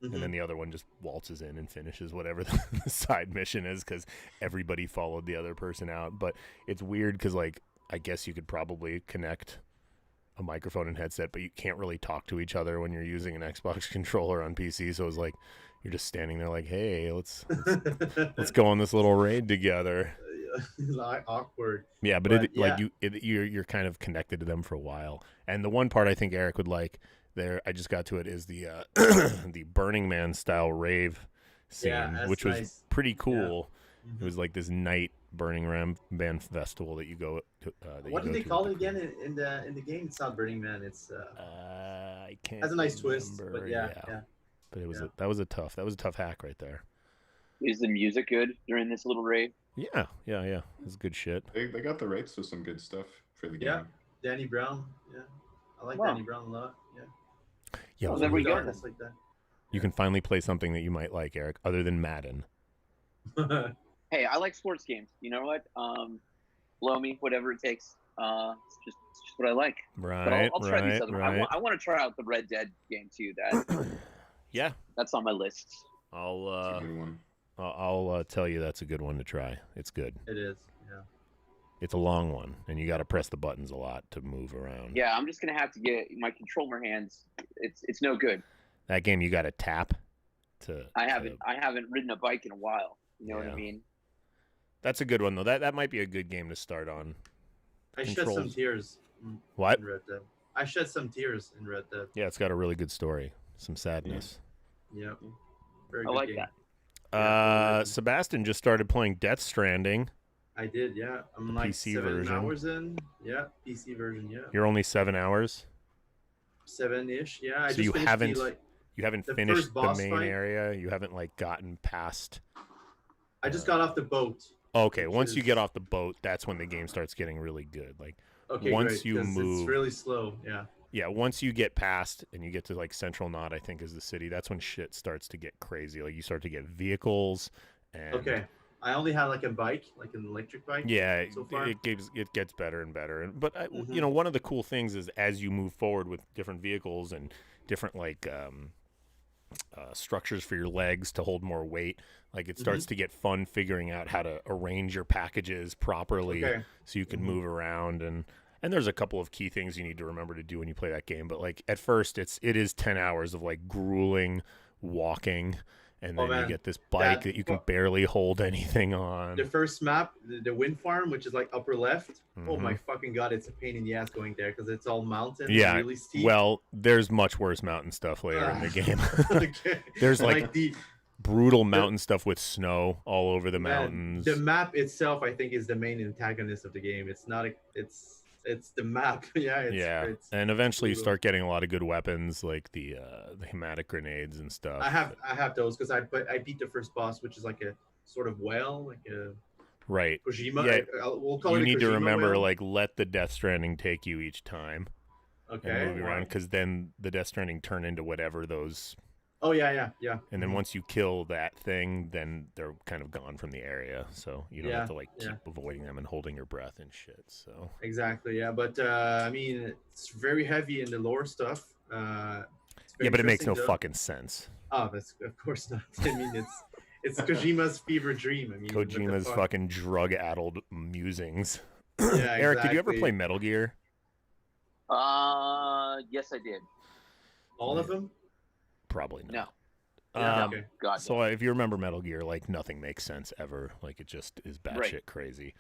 and then the other one just waltzes in and finishes whatever the side mission is because everybody followed the other person out. But it's weird because, like, I guess you could probably connect a microphone and headset, but you can't really talk to each other when you're using an Xbox controller on PC. So it's like you're just standing there like, hey, let's go on this little raid together. Awkward. Yeah, but you're kind of connected to them for a while. And the one part I think Eric would like there, I just got to it, is the the Burning Man style rave scene, which was nice. Pretty cool. Yeah. It was like this night Burning Man festival that you go to. What did they call it again in the game? It's not Burning Man. It's I can't. Has a nice twist, but yeah. But it was that was a tough hack right there. Is the music good during this little raid? Yeah. It's good shit. They got the rights to some good stuff for the game. Yeah, Danny Brown. Yeah, I like Danny Brown a lot. Yeah. There we go. Like that. You can finally play something that you might like, Eric, other than Madden. Hey, I like sports games. You know what? Blow me, whatever it takes. It's just what I like. Right. But I'll try these other. Right. I want to try out the Red Dead game too. That. Yeah. That's on my list. I'll tell you that's a good one to try. It's good. It is. Yeah. It's a long one, and you got to press the buttons a lot to move around. Yeah, I'm just gonna have to get my controller hands. It's no good. That game you got to tap. I haven't ridden a bike in a while. You know what I mean? That's a good one though. That might be a good game to start on. I shed some tears. What? In Red Dead. I shed some tears in Red Dead. Yeah, it's got a really good story. Some sadness. Yeah. I like game. that. Sebastian just started playing Death Stranding. I did, yeah. I'm like PC 7 version. hours in. Yeah, PC version, yeah. You're only 7 hours? 7-ish, yeah. So you haven't finished the main fight. Area? You haven't like gotten past... I just got off the boat. Okay, once you get off the boat, that's when the game starts getting really good. Like, once you move... It's really slow, yeah. Yeah, once you get past and you get to like Central Knot, I think is the city, that's when shit starts to get crazy. Like you start to get vehicles and... Okay. I only had like a bike, like an electric bike. Yeah, so far. It gets better and better. But you know, one of the cool things is as you move forward with different vehicles and different like structures for your legs to hold more weight, like it starts to get fun figuring out how to arrange your packages properly so you can move around. And there's a couple of key things you need to remember to do when you play that game. But like at first, it is 10 hours of like grueling walking. And then you get this bike that you can barely hold anything on. The first map, the wind farm, which is like upper left. Oh my fucking god, it's a pain in the ass going there because it's all mountain. Yeah, and really steep. Well, there's much worse mountain stuff later in the game. Okay. There's like brutal mountain stuff with snow all over the mountains. The map itself, I think, is the main antagonist of the game. It's not. It's the map. It's and eventually you start getting a lot of good weapons like the hematic grenades and stuff. I have those because I beat the first boss, which is like a sort of whale, like a Kojima. Yeah, we'll call it. You need to remember, whale. like, let the Death Stranding take you each time. Okay. And move around because then the Death Stranding turn into whatever those. Oh yeah. And then once you kill that thing, then they're kind of gone from the area, so you don't have to like keep avoiding them and holding your breath and shit. So exactly, yeah. But I mean, it's very heavy in the lore stuff. But it makes no fucking sense. Oh, that's of course not. I mean, it's Kojima's fever dream. I mean, Kojima's fucking drug-addled musings. Yeah, Eric, did you ever play Metal Gear? Yes, I did. All of them? Probably not. No. Okay. God. So if you remember Metal Gear, like nothing makes sense ever. Like it just is batshit crazy.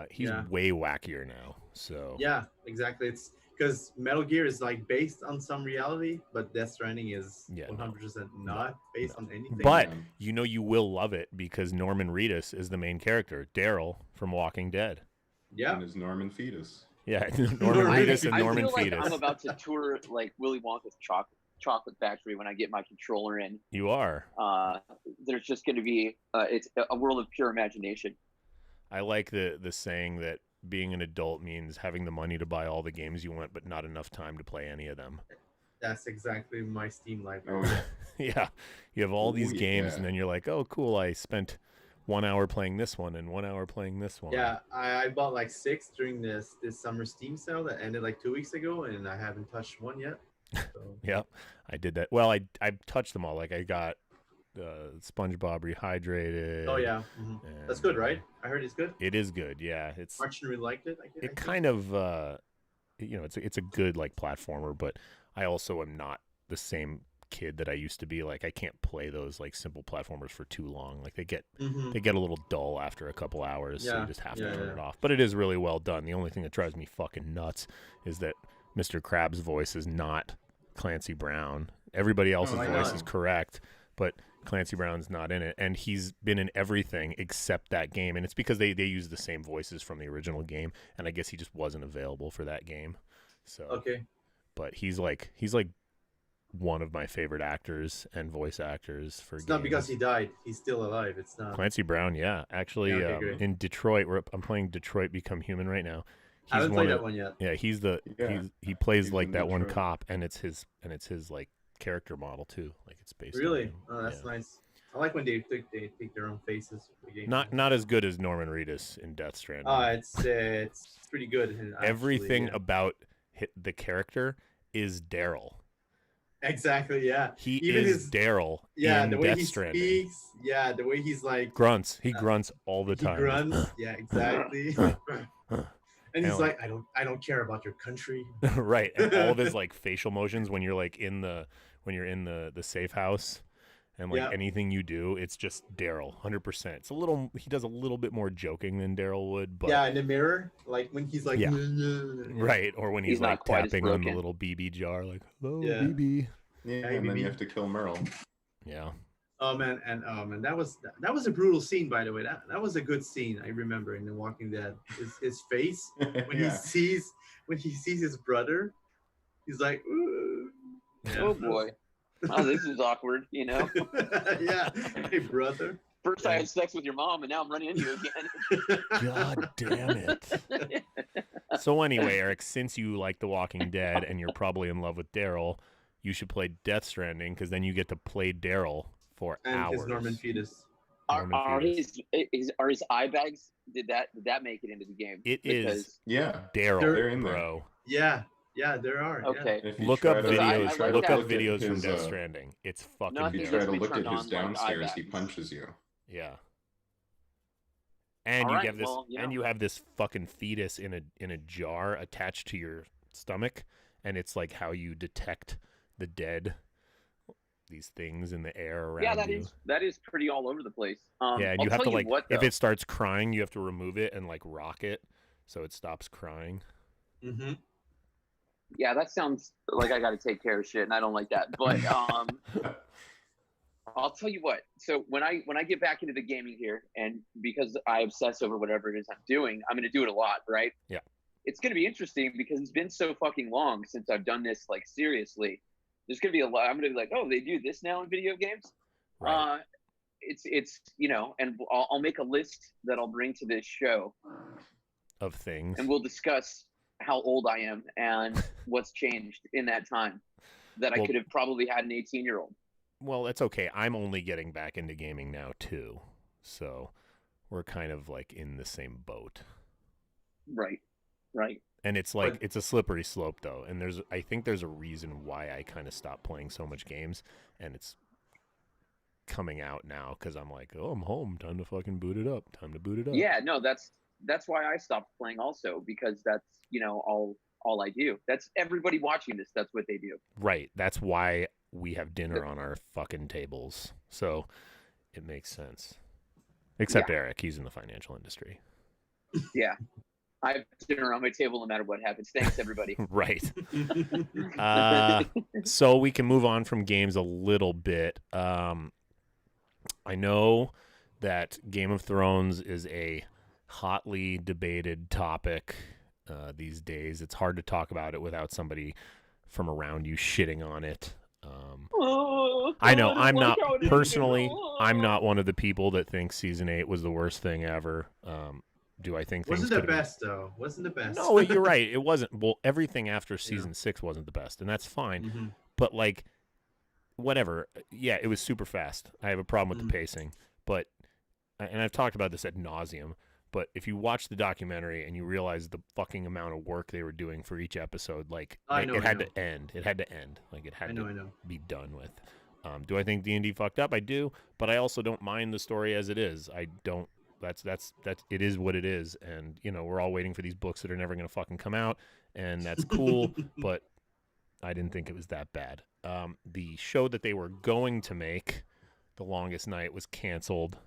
He's way wackier now. So yeah, exactly. It's because Metal Gear is like based on some reality, but Death Stranding is 100% not based on anything. But you know you will love it because Norman Reedus is the main character, Daryl from Walking Dead. Yeah, and his Norman Fetus. Yeah, Norman Reedus and Norman I feel Fetus. I'm about to tour like Willy Wonka's chocolate factory when I get my controller in. You are. There's just going to be it's a world of pure imagination. I like the saying that being an adult means having the money to buy all the games you want, but not enough time to play any of them. That's exactly my Steam library. Yeah, you have all these games, and then you're like, oh, cool, I spent 1 hour playing this one and 1 hour playing this one. Yeah, I bought like 6 during this summer Steam sale that ended like 2 weeks ago, and I haven't touched one yet. So. Yep, I did that. Well, I touched them all. Like I got SpongeBob Rehydrated. Oh yeah, that's good, right? I heard it's good. It is good. Yeah, it's. Martin really liked it. It kind of it's a good like platformer, but I also am not the same kid that I used to be. Like I can't play those like simple platformers for too long. Like they get a little dull after a couple hours, so you just have to turn it off. But it is really well done. The only thing that drives me fucking nuts is that Mr. Krabs' voice is not Clancy Brown. Everybody else's voice is correct, but Clancy Brown's not in it, and he's been in everything except that game, and it's because they use the same voices from the original game, and I guess he just wasn't available for that game. So okay, but he's like one of my favorite actors and voice actors for. It's not because he died; he's still alive. It's not Clancy Brown. Yeah, actually, in Detroit, I'm playing Detroit Become Human right now. I haven't played that one yet. Yeah, he plays like that one cop, and it's his like character model too. Like it's based. Really? Oh, that's nice. I like when they take their own faces. Not as good as Norman Reedus in Death Stranding. It's pretty good. Everything about the character is Daryl. Exactly. Yeah. He is Daryl. Yeah, in the way Death he Stranding. speaks. Yeah, the way he's like grunts. He grunts all the time. He grunts. Yeah, exactly. And he's like, I don't care about your country. Right. And all of his like facial motions when you're like in the safe house, and like anything you do, it's just Daryl, 100%. He does a little bit more joking than Daryl would, but in the mirror, like when he's like right, or when he's like tapping on the little BB jar, like hello BB. Yeah, and then you have to kill Merle. Yeah. Oh man, that was a brutal scene, by the way. That was a good scene. I remember in The Walking Dead. His face when he sees his brother, he's like, ooh. Oh boy. Oh, this is awkward, Yeah. Hey brother. First I had sex with your mom, and now I'm running into you again. God damn it. So anyway, Eric, since you like The Walking Dead and you're probably in love with Daryl, you should play Death Stranding, because then you get to play Daryl for hours. His Norman Fetus. Are his eye bags? Did that make it into the game? It is. Yeah, Daryl. They're in there. Bro. Yeah, there are. Okay. Yeah. Look up videos from Death Stranding. It's fucking. If you try to look at his downstairs, he punches you. Yeah. And you have this fucking fetus in a jar attached to your stomach, and it's like how you detect the dead. These things in the air around you. That is pretty all over the place. And you have to if it starts crying, you have to remove it and like rock it so it stops crying. Mm-hmm. Yeah, that sounds like I got to take care of shit, and I don't like that. But I'll tell you what. So when I get back into the gaming here, and because I obsess over whatever it is I'm doing, I'm going to do it a lot, right? Yeah. It's going to be interesting because it's been so fucking long since I've done this like seriously. There's going to be a lot. I'm going to be like, oh, they do this now in video games. Right. It's and I'll make a list that I'll bring to this show of things, and we'll discuss how old I am and what's changed in that time that I could have probably had an 18-year-old. Well, that's okay. I'm only getting back into gaming now too, so we're kind of like in the same boat. Right. And it's like it's a slippery slope though, and I think there's a reason why I kind of stopped playing so much games, and it's coming out now because I'm like, oh, I'm home, time to fucking boot it up. Yeah, no, that's why I stopped playing also, because that's all I do. That's everybody watching this. That's what they do. Right. That's why we have dinner on our fucking tables, so it makes sense. Except Eric, he's in the financial industry. Yeah. I have dinner on my table no matter what happens. Thanks, everybody. Right. So we can move on from games a little bit. I know that Game of Thrones is a hotly debated topic these days. It's hard to talk about it without somebody from around you shitting on it. I know I'm not one of the people that thinks season 8 was the worst thing ever. Do I think things wasn't the best though? Wasn't the best? No, you're right. It wasn't. Well, everything after season 6 wasn't the best, and that's fine. Mm-hmm. But like, whatever. Yeah, it was super fast. I have a problem with the pacing, and I've talked about this ad nauseum. But if you watch the documentary and you realize the fucking amount of work they were doing for each episode, like it had to end. It had to end. Like it had to be done with. Do I think D&D fucked up? I do, but I also don't mind the story as it is. I don't. That's it is what it is, and we're all waiting for these books that are never going to fucking come out, and that's cool. But I didn't think it was that bad. The show that they were going to make, The Longest Night, was canceled.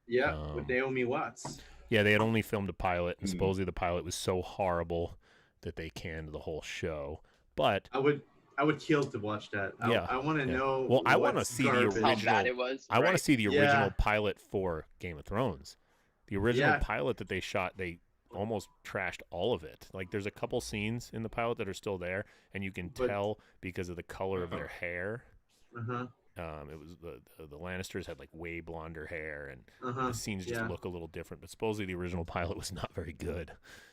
Yeah, with Naomi Watts. Yeah, they had only filmed a pilot, and supposedly the pilot was so horrible that they canned the whole show. But I would kill to watch that. I want to know. Well, I want to see the original. How bad it was. I want to see the original pilot for Game of Thrones. The original pilot that they shot, they almost trashed all of it. Like, there's a couple scenes in the pilot that are still there, and you can tell because of the color of their hair. It was the Lannisters had like way blonder hair, and the scenes just look a little different. But supposedly the original pilot was not very good.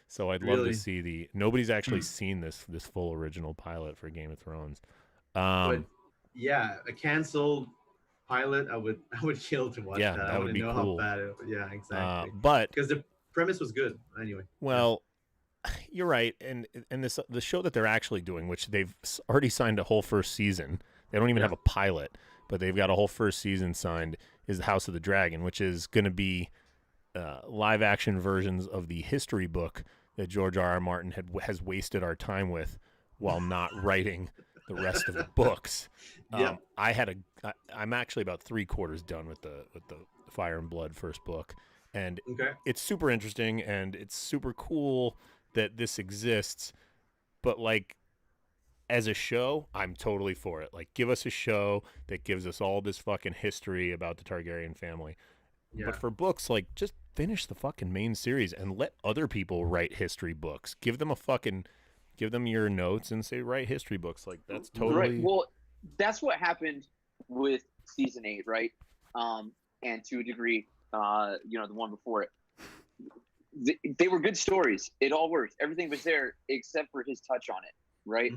So I'd love to see nobody's actually seen this full original pilot for Game of Thrones. But yeah, a canceled pilot, I would kill to watch that. That would be cool. How bad it, yeah, exactly. But because the premise was good anyway. Well, you're right, and the show that they're actually doing, which they've already signed a whole first season. They don't even have a pilot, but they've got a whole first season signed, is the House of the Dragon, which is going to be live action versions of the history book that George R.R. Martin has wasted our time with while not writing the rest of the books. I'm actually about 3/4 done with the Fire and Blood first book, and it's super interesting and it's super cool that this exists, but like, as a show, I'm totally for it. Like, give us a show that gives us all this fucking history about the Targaryen family. Yeah. But for books, like, just finish the fucking main series and let other people write history books. Give them your notes and say, write history books. Like, that's totally... Right. Well, that's what happened with season 8, right? And to a degree, the one before it. They were good stories. It all worked. Everything was there except for his touch on it. Right?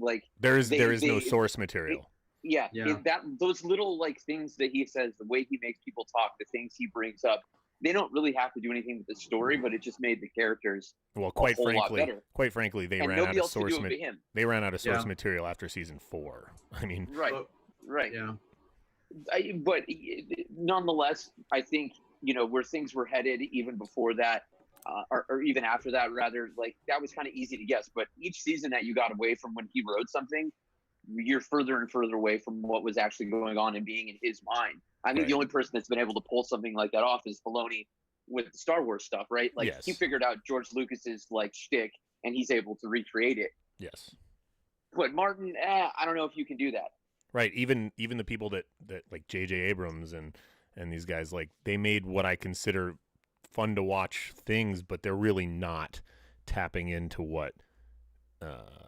Like, there is no source material. Those little like things that he says, the way he makes people talk, the things he brings up, they don't really have to do anything with the story, but it just made the characters quite frankly, they ran out of source material. They ran out of source material after season 4. I mean, right. Yeah. But nonetheless, I think where things were headed even before that. Or even after that, rather, like, that was kind of easy to guess. But each season that you got away from when he wrote something, you're further and further away from what was actually going on and being in his mind. I think the only person that's been able to pull something like that off is Filoni with the Star Wars stuff, right? Like, he figured out George Lucas's like shtick, and he's able to recreate it. Yes. But Martin, I don't know if you can do that. Right. Even the people that like J.J. Abrams and these guys, like, they made what I consider fun to watch things, but they're really not tapping into what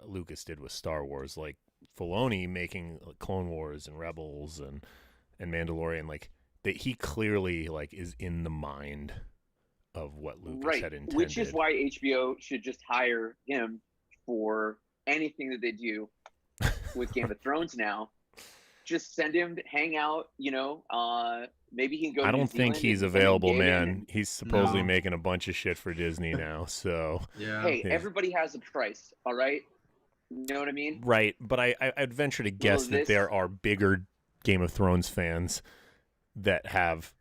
Lucas did with Star Wars. Like, Filoni making Clone Wars and Rebels and Mandalorian, like, that he clearly like is in the mind of what Lucas had intended. Which is why HBO should just hire him for anything that they do with Game of Thrones now. Just send him to hang out, maybe he can go to I New don't think Zealand he's available, man. He's supposedly making a bunch of shit for Disney now, so... Hey, everybody has a price, all right? You know what I mean? Right, but I'd venture to guess that there are bigger Game of Thrones fans that have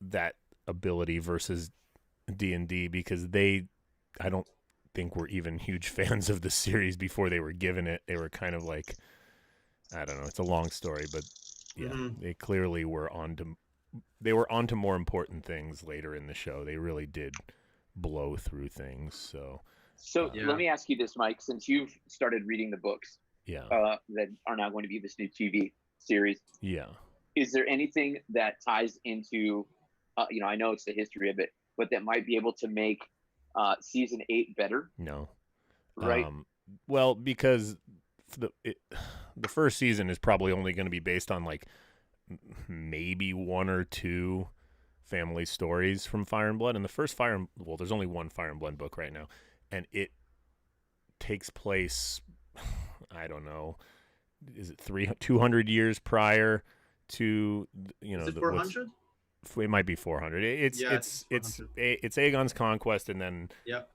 that ability versus D&D, because I don't think were even huge fans of the series before they were given it. They were kind of like... I don't know. It's a long story, but they clearly were onto more important things later in the show. They really did blow through things. So let me ask you this, Mike, since you've started reading the books that are now going to be this new TV series. Yeah. Is there anything that ties into, I know it's the history of it, but that might be able to make season 8 better? No. Right. Well, because the first season is probably only going to be based on like maybe 1 or 2 family stories from Fire and Blood. And the first there's only one Fire and Blood book right now, and it takes place, I don't know, is it 200 years prior to Is it 400? It might be 400. It's 400. It's Aegon's conquest and then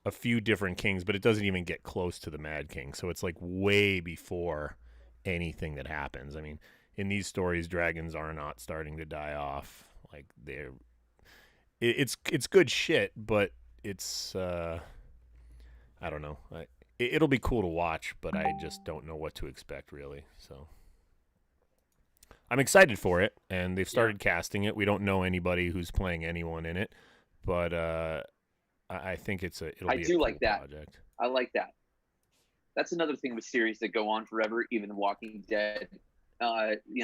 a few different kings, but it doesn't even get close to the Mad King. So it's like way before anything that happens. I mean, in these stories, dragons are not starting to die off. Like it's good shit, but it's I don't know. It'll be cool to watch, but I just don't know what to expect really. So I'm excited for it, and they've started casting it. We don't know anybody who's playing anyone in it, but I think it'll be a cool like that project. I like that. That's another thing with series that go on forever, even The Walking Dead.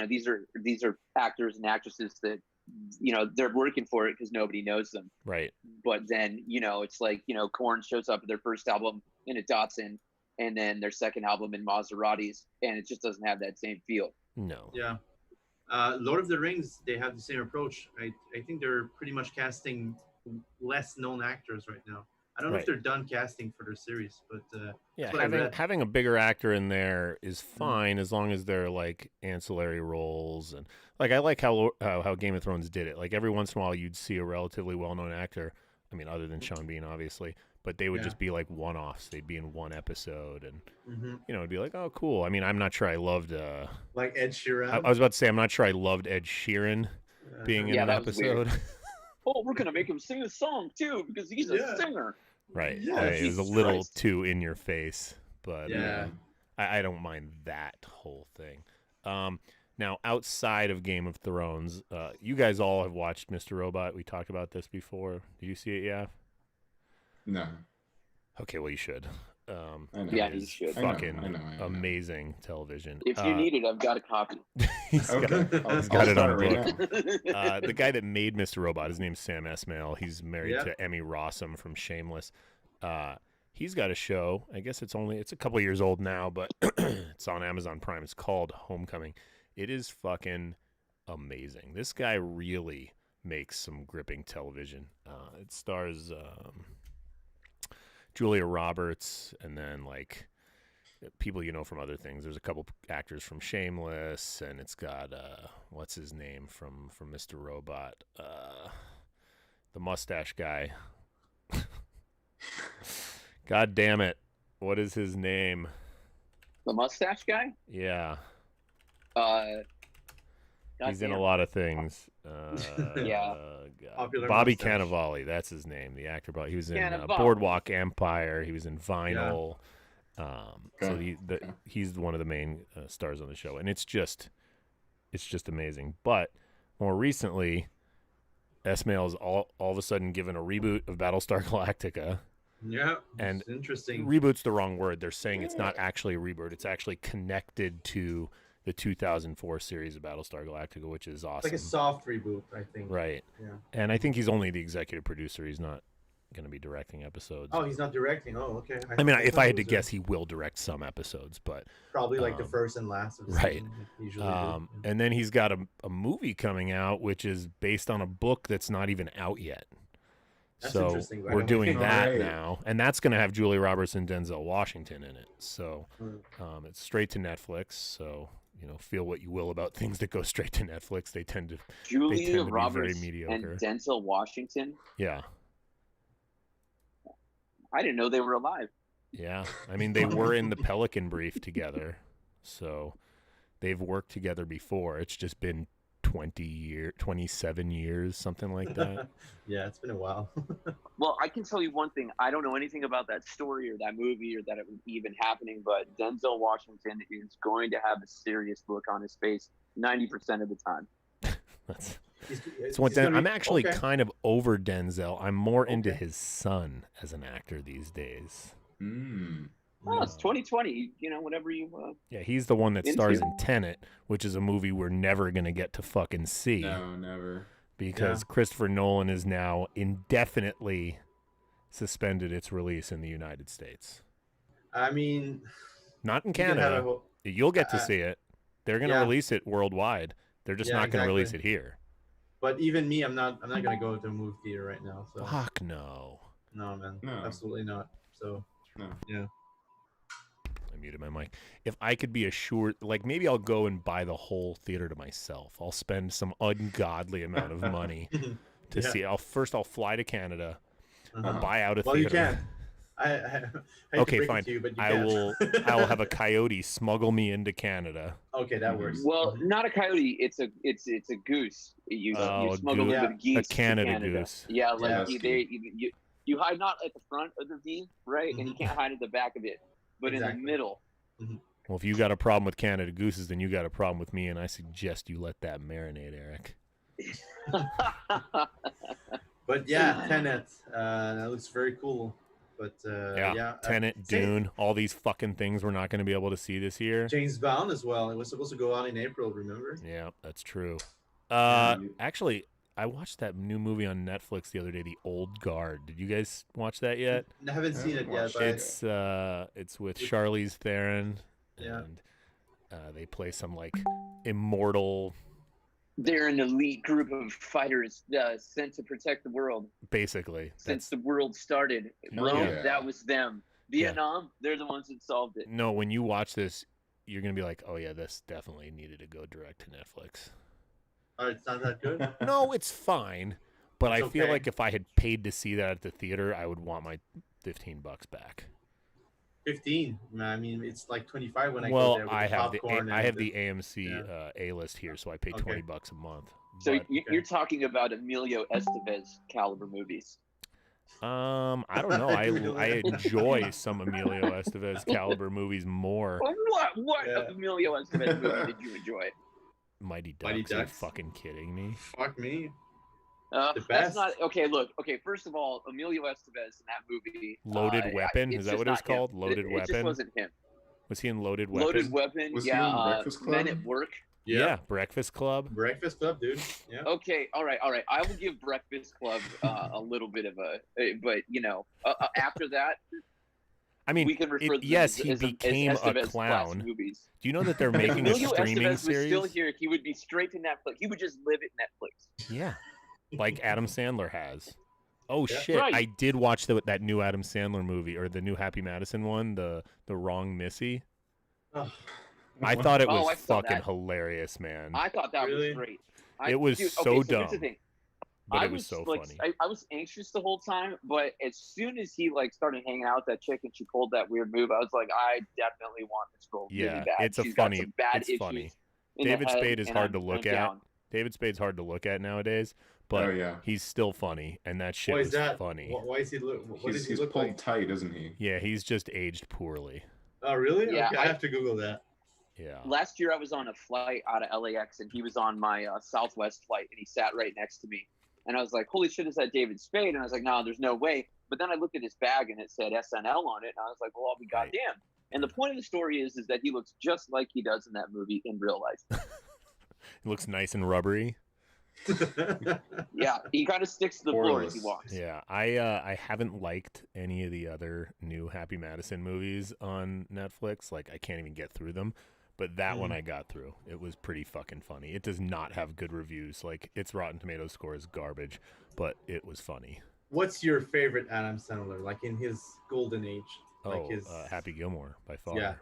These are actors and actresses that, they're working for it because nobody knows them. Right. But then, it's like, Korn shows up at their first album in a Datsun, and then their second album in Maseratis, and it just doesn't have that same feel. No. Yeah. Lord of the Rings, they have the same approach. I think they're pretty much casting less known actors right now. I don't know if they're done casting for their series, but having a bigger actor in there is fine as long as they're like ancillary roles. And like I like how Game of Thrones did it. Like every once in a while you'd see a relatively well-known actor. I mean, other than Sean Bean, obviously, but they would just be like one-offs. They'd be in one episode, and it'd be like, oh, cool. I mean, I'm not sure I loved like Ed Sheeran. I was about to say I'm not sure I loved Ed Sheeran being in an episode. Oh, we're gonna make him sing a song too because he's a singer. Right. Yeah. It was a little too in your face, but I don't mind that whole thing. Now, outside of Game of Thrones, you guys all have watched Mr. Robot. We talked about this before. Did you see it, yeah? No. Okay, well, you should. You should. Fucking amazing television. If you need it, I've got a copy. He's got it on book. The guy that made Mr. Robot, his name's Sam Esmail. He's married to Emmy Rossum from Shameless. He's got a show. I guess it's a couple years old now, but it's on Amazon Prime. It's called Homecoming. It is fucking amazing. This guy really makes some gripping television. It stars Julia Roberts, and then like people from other things. There's a couple actors from Shameless, and it's got what's his name from Mr. Robot, the mustache guy. God damn it! What is his name? The mustache guy? Yeah. He's in a lot of things. Bobby Cannavale, that's his name, the actor. He was in Boardwalk Empire. He was in Vinyl. So he's one of the main stars on the show, and it's just amazing. But more recently, Esmail's all of a sudden given a reboot of Battlestar Galactica. Yeah, and it's interesting. Reboot's the wrong word. They're saying it's not actually a reboot. It's actually connected to the 2004 series of Battlestar Galactica, which is awesome. It's like a soft reboot, I think. Right. Yeah. And I think he's only the executive producer. He's not going to be directing episodes. Oh, he's not directing. Oh, okay. I mean, if I had to guess, he will direct some episodes, but probably like the first and last of the season, usually and then he's got a movie coming out, which is based on a book that's not even out yet. That's so interesting. We're doing that now, and that's going to have Julia Roberts and Denzel Washington in it. So it's straight to Netflix. So feel what you will about things that go straight to Netflix. They tend to Julia Roberts be very mediocre. And Denzel Washington. Yeah. I didn't know they were alive. Yeah, I mean they were in the Pelican Brief together, so they've worked together before. It's just been 27 years, something like that. Yeah, it's been a while. Well, I can tell you one thing. I don't know anything about that story or that movie or that it was even happening, but Denzel Washington is going to have a serious look on his face 90% of the time. I'm actually kind of over Denzel. I'm more into his son as an actor these days. Well, it's 2020. Whatever you. Yeah, he's the one that stars in Tenet, which is a movie we're never gonna get to fucking see. No, never. Because Christopher Nolan is now indefinitely suspended its release in the United States. I mean, not in Canada. You'll get to see it. They're gonna release it worldwide. They're just not gonna release it here. But even me, I'm not gonna go to a movie theater right now. So. Fuck no. No, man. No. Absolutely not. So. No. Yeah. muted my mic. If I could be assured, like maybe I'll go and buy the whole theater to myself. I'll spend some ungodly amount of money to see. I'll fly to Canada. I'll buy out a theater. You can. I okay, fine. I will have a coyote smuggle me into Canada. Okay, that works. Well, not a coyote. It's a goose. You smuggle a geese. A Canada goose. Yeah, like you hide not at the front of the V, right? And you can't hide at the back of it, but in the middle. Well, if you got a problem with Canada gooses, then you got a problem with me, and I suggest you let that marinate, Eric. But yeah, Tenet. That looks very cool. But Tenet, Dune, all these fucking things we're not going to be able to see this year. James Bond as well. It was supposed to go out in April, remember? Yeah, that's true. Actually, I watched that new movie on Netflix the other day, The Old Guard. Did you guys watch that yet? I haven't seen it yet. But it's with Charlize Theron, and they play some like immortal. They're an elite group of fighters sent to protect the world. Basically. Since the world started. Rome, that was them. Vietnam, they're the ones that solved it. No, when you watch this, you're going to be like, oh, yeah, this definitely needed to go direct to Netflix. Oh, it's not that good? No, it's fine. But I feel like if I had paid to see that at the theater, I would want my $15 back. 15. I mean, it's like 25 when I go there. Well, I have the AMC A-list here, so I pay $20 a month. So you're talking about Emilio Estevez caliber movies. I don't know. I enjoy some Emilio Estevez caliber movies more. What Emilio Estevez movie did you enjoy? Mighty Ducks. Are you fucking kidding me? Fuck me. The best. That's not okay. Look, first of all, Emilio Estevez in that movie. Loaded Weapon. Is that what it was called? Loaded Weapon. It just wasn't him. Was he in Loaded Weapon? Loaded Weapon. Was he in Breakfast Club? Men at Work. Yeah, Breakfast Club. Breakfast Club, dude. Yeah. Okay, all right. I will give Breakfast Club a little bit of but after that. I mean, we can refer he became a clown. Movies. Do you know that they're making a streaming Estevez series? Was still here, he would be straight to Netflix. He would just live at Netflix. Yeah, like Adam Sandler has. Oh shit! Right. I did watch that new Adam Sandler movie, or the new Happy Madison one, the Wrong Missy. Oh. I thought it was fucking hilarious, man. I thought that was great. It was so dumb. Here's the thing. But it was so funny. I was anxious the whole time, but as soon as he started hanging out with that chick and she pulled that weird move, I was like, I definitely want this girl really bad. It's funny. David Spade is hard to look at. David Spade's hard to look at nowadays, but he's still funny, and that shit is funny. Why is he look? He's pulled tight, isn't he? Yeah, he's just aged poorly. Oh, really? Yeah, okay, I have to Google that. Yeah. Last year I was on a flight out of LAX, and he was on my Southwest flight, and he sat right next to me. And I was like, holy shit, is that David Spade? And I was like, no, there's no way. But then I looked at his bag, and it said SNL on it, and I was like, well, I'll be goddamn. And the point of the story is that he looks just like he does in that movie in real life. He looks nice and rubbery. Yeah, he kind of sticks to the floor as he walks. Yeah, I haven't liked any of the other new Happy Madison movies on Netflix. Like, I can't even get through them. But that one I got through. It was pretty fucking funny. It does not have good reviews. Like, its Rotten Tomatoes score is garbage, but it was funny. What's your favorite Adam Sandler, like in his golden age? Happy Gilmore, by far. Yeah.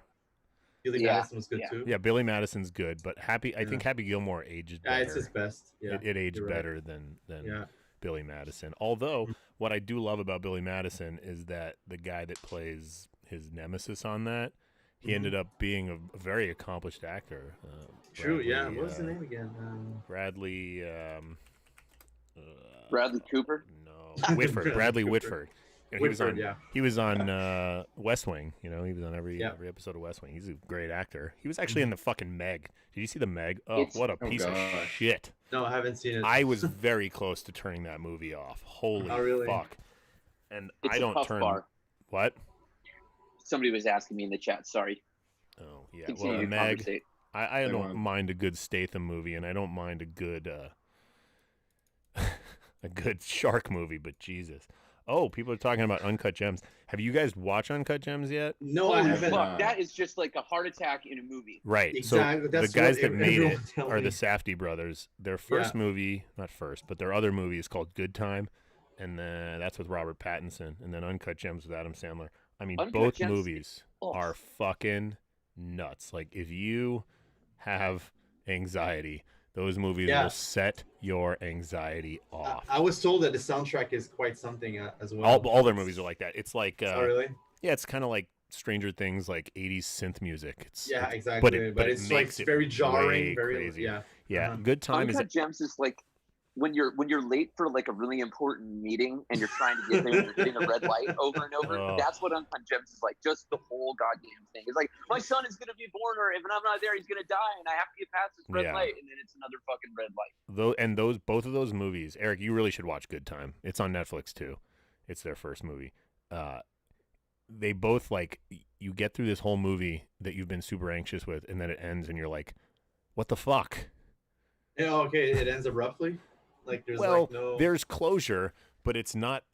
Billy Madison was good too. Yeah, Billy Madison's good, but I think Happy Gilmore aged better. Yeah, it's his best. Yeah, it aged better than Billy Madison. Although, what I do love about Billy Madison is that the guy that plays his nemesis on that, he ended up being a very accomplished actor. True, yeah. What was the name again? Bradley Cooper? No, Whitford. Bradley Whitford. Whitford, he was on West Wing. He was on every episode of West Wing. He's a great actor. He was actually in the fucking Meg. Did you see the Meg? Oh, what a piece of shit. No, I haven't seen it. I was very close to turning that movie off. Holy fuck. And it's I don't turn. Bar. What? Somebody was asking me in the chat. Sorry. Oh yeah. Well, Meg. I don't mind a good Statham movie, and I don't mind a good shark movie. But Jesus. Oh, people are talking about Uncut Gems. Have you guys watched Uncut Gems yet? No, I haven't. Fuck, that is just like a heart attack in a movie. Right. Exactly. So the guys that made it are the Safdie brothers. Their first movie, not first, but their other movie is called Good Time, and then that's with Robert Pattinson, and then Uncut Gems with Adam Sandler. I mean, both movies are fucking nuts. Like, if you have anxiety, those movies will set your anxiety off. I was told that the soundtrack is quite something as well. All their movies are like that. It's like, oh, really? Yeah, it's kind of like Stranger Things, like 80s synth music. Exactly. But it it's makes like very jarring, very crazy. yeah. Yeah, Good Time is. Uncut Gems is like when you're late for like a really important meeting and you're trying to get there and you're hitting a red light over and over. Oh. That's what Uncut Gems is like. Just the whole goddamn thing. It's like, my son is gonna be born, or if I'm not there, he's gonna die, and I have to get past this red light, and then it's another fucking red light. Both of those movies, Eric, you really should watch Good Time. It's on Netflix too. It's their first movie. They both, like, you get through this whole movie that you've been super anxious with, and then it ends, and you're like, what the fuck? Yeah, okay, it ends abruptly. Like, there's there's closure, but it's not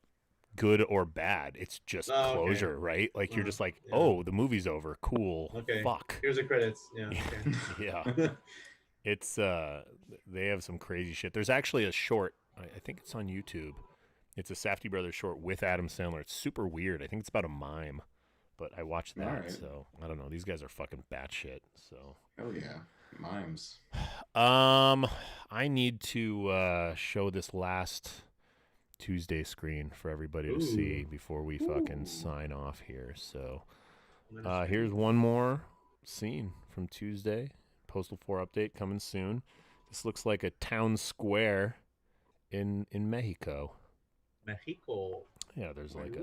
good or bad. It's just closure, right? Like, you're just like, oh, the movie's over. Cool. Okay. Fuck. Here's the credits. Yeah. Okay. Yeah. It's they have some crazy shit. There's actually a short. I think it's on YouTube. It's a Safdie Brothers short with Adam Sandler. It's super weird. I think it's about a mime, but I watched that, right. So I don't know. These guys are fucking batshit. So. Oh yeah, mimes. I need to show this last Tuesday screen for everybody to see before we fucking sign off here. So here's one more scene from Tuesday. Postal 4 update coming soon. This looks like a town square in Mexico. Mexico. Yeah, there's like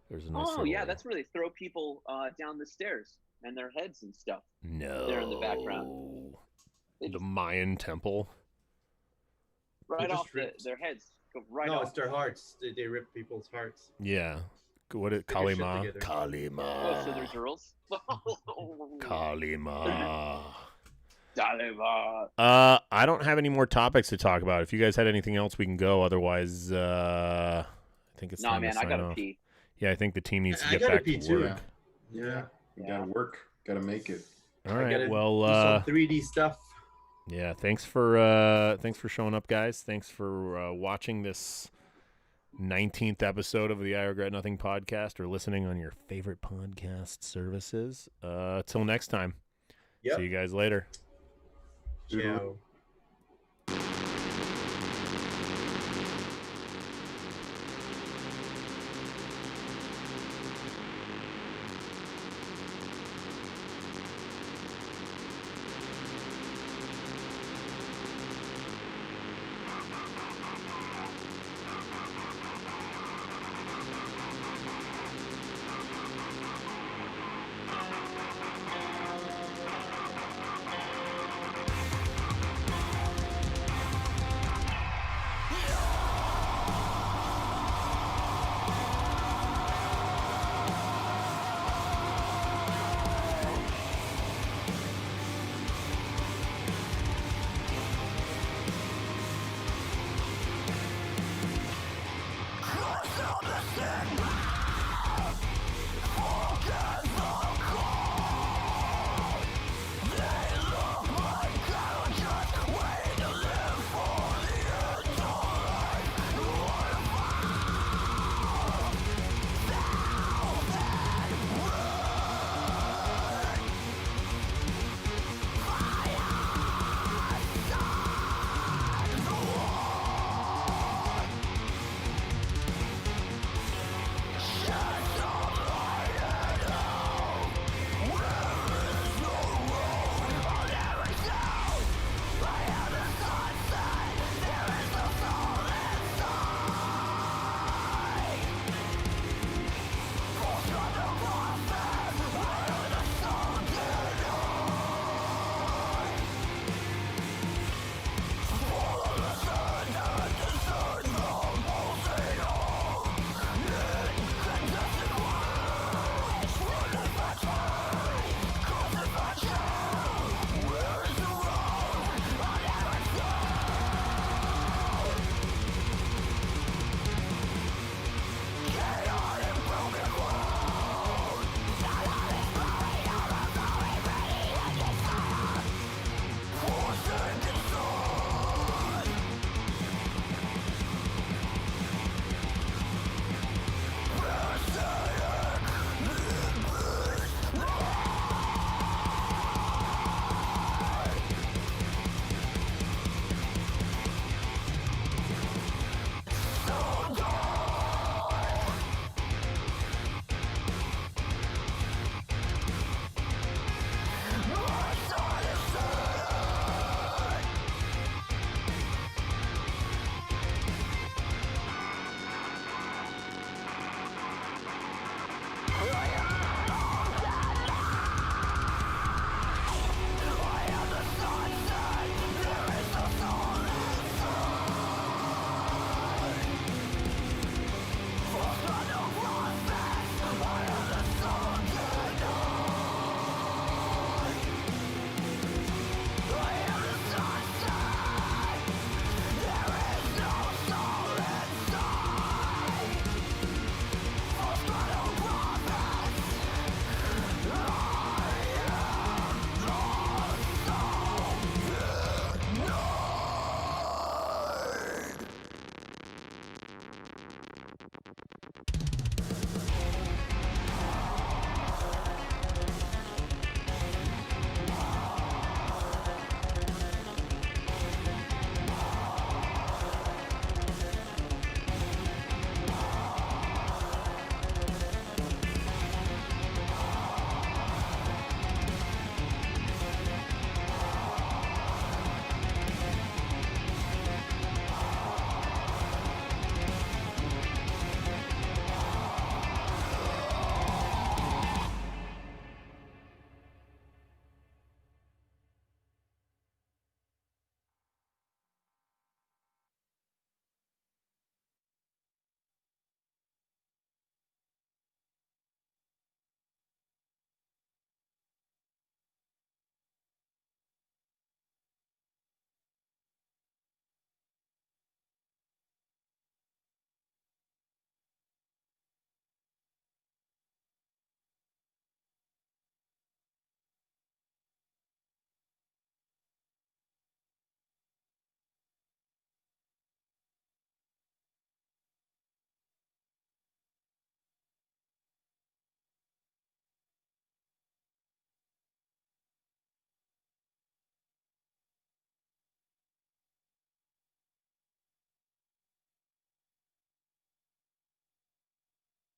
there's a nice that's where they throw people down the stairs and their heads and stuff. No. They're in the background. The Mayan temple. Right off their heads. Go right off. No, it's their hearts. They rip people's hearts. Yeah. What is Kalima? Kalima. Oh, so they're girls? Kalima. Kalima. I don't have any more topics to talk about. If you guys had anything else, we can go. Otherwise, I think it's time to sign off. I gotta pee. Yeah, I think the team needs to get back to work. Yeah. You gotta work. Gotta make it. All right. Well, do some 3D stuff. Yeah. Thanks for showing up, guys. Thanks for watching this 19th episode of the I Regret Nothing podcast, or listening on your favorite podcast services. Till next time. Yep. See you guys later. Ciao.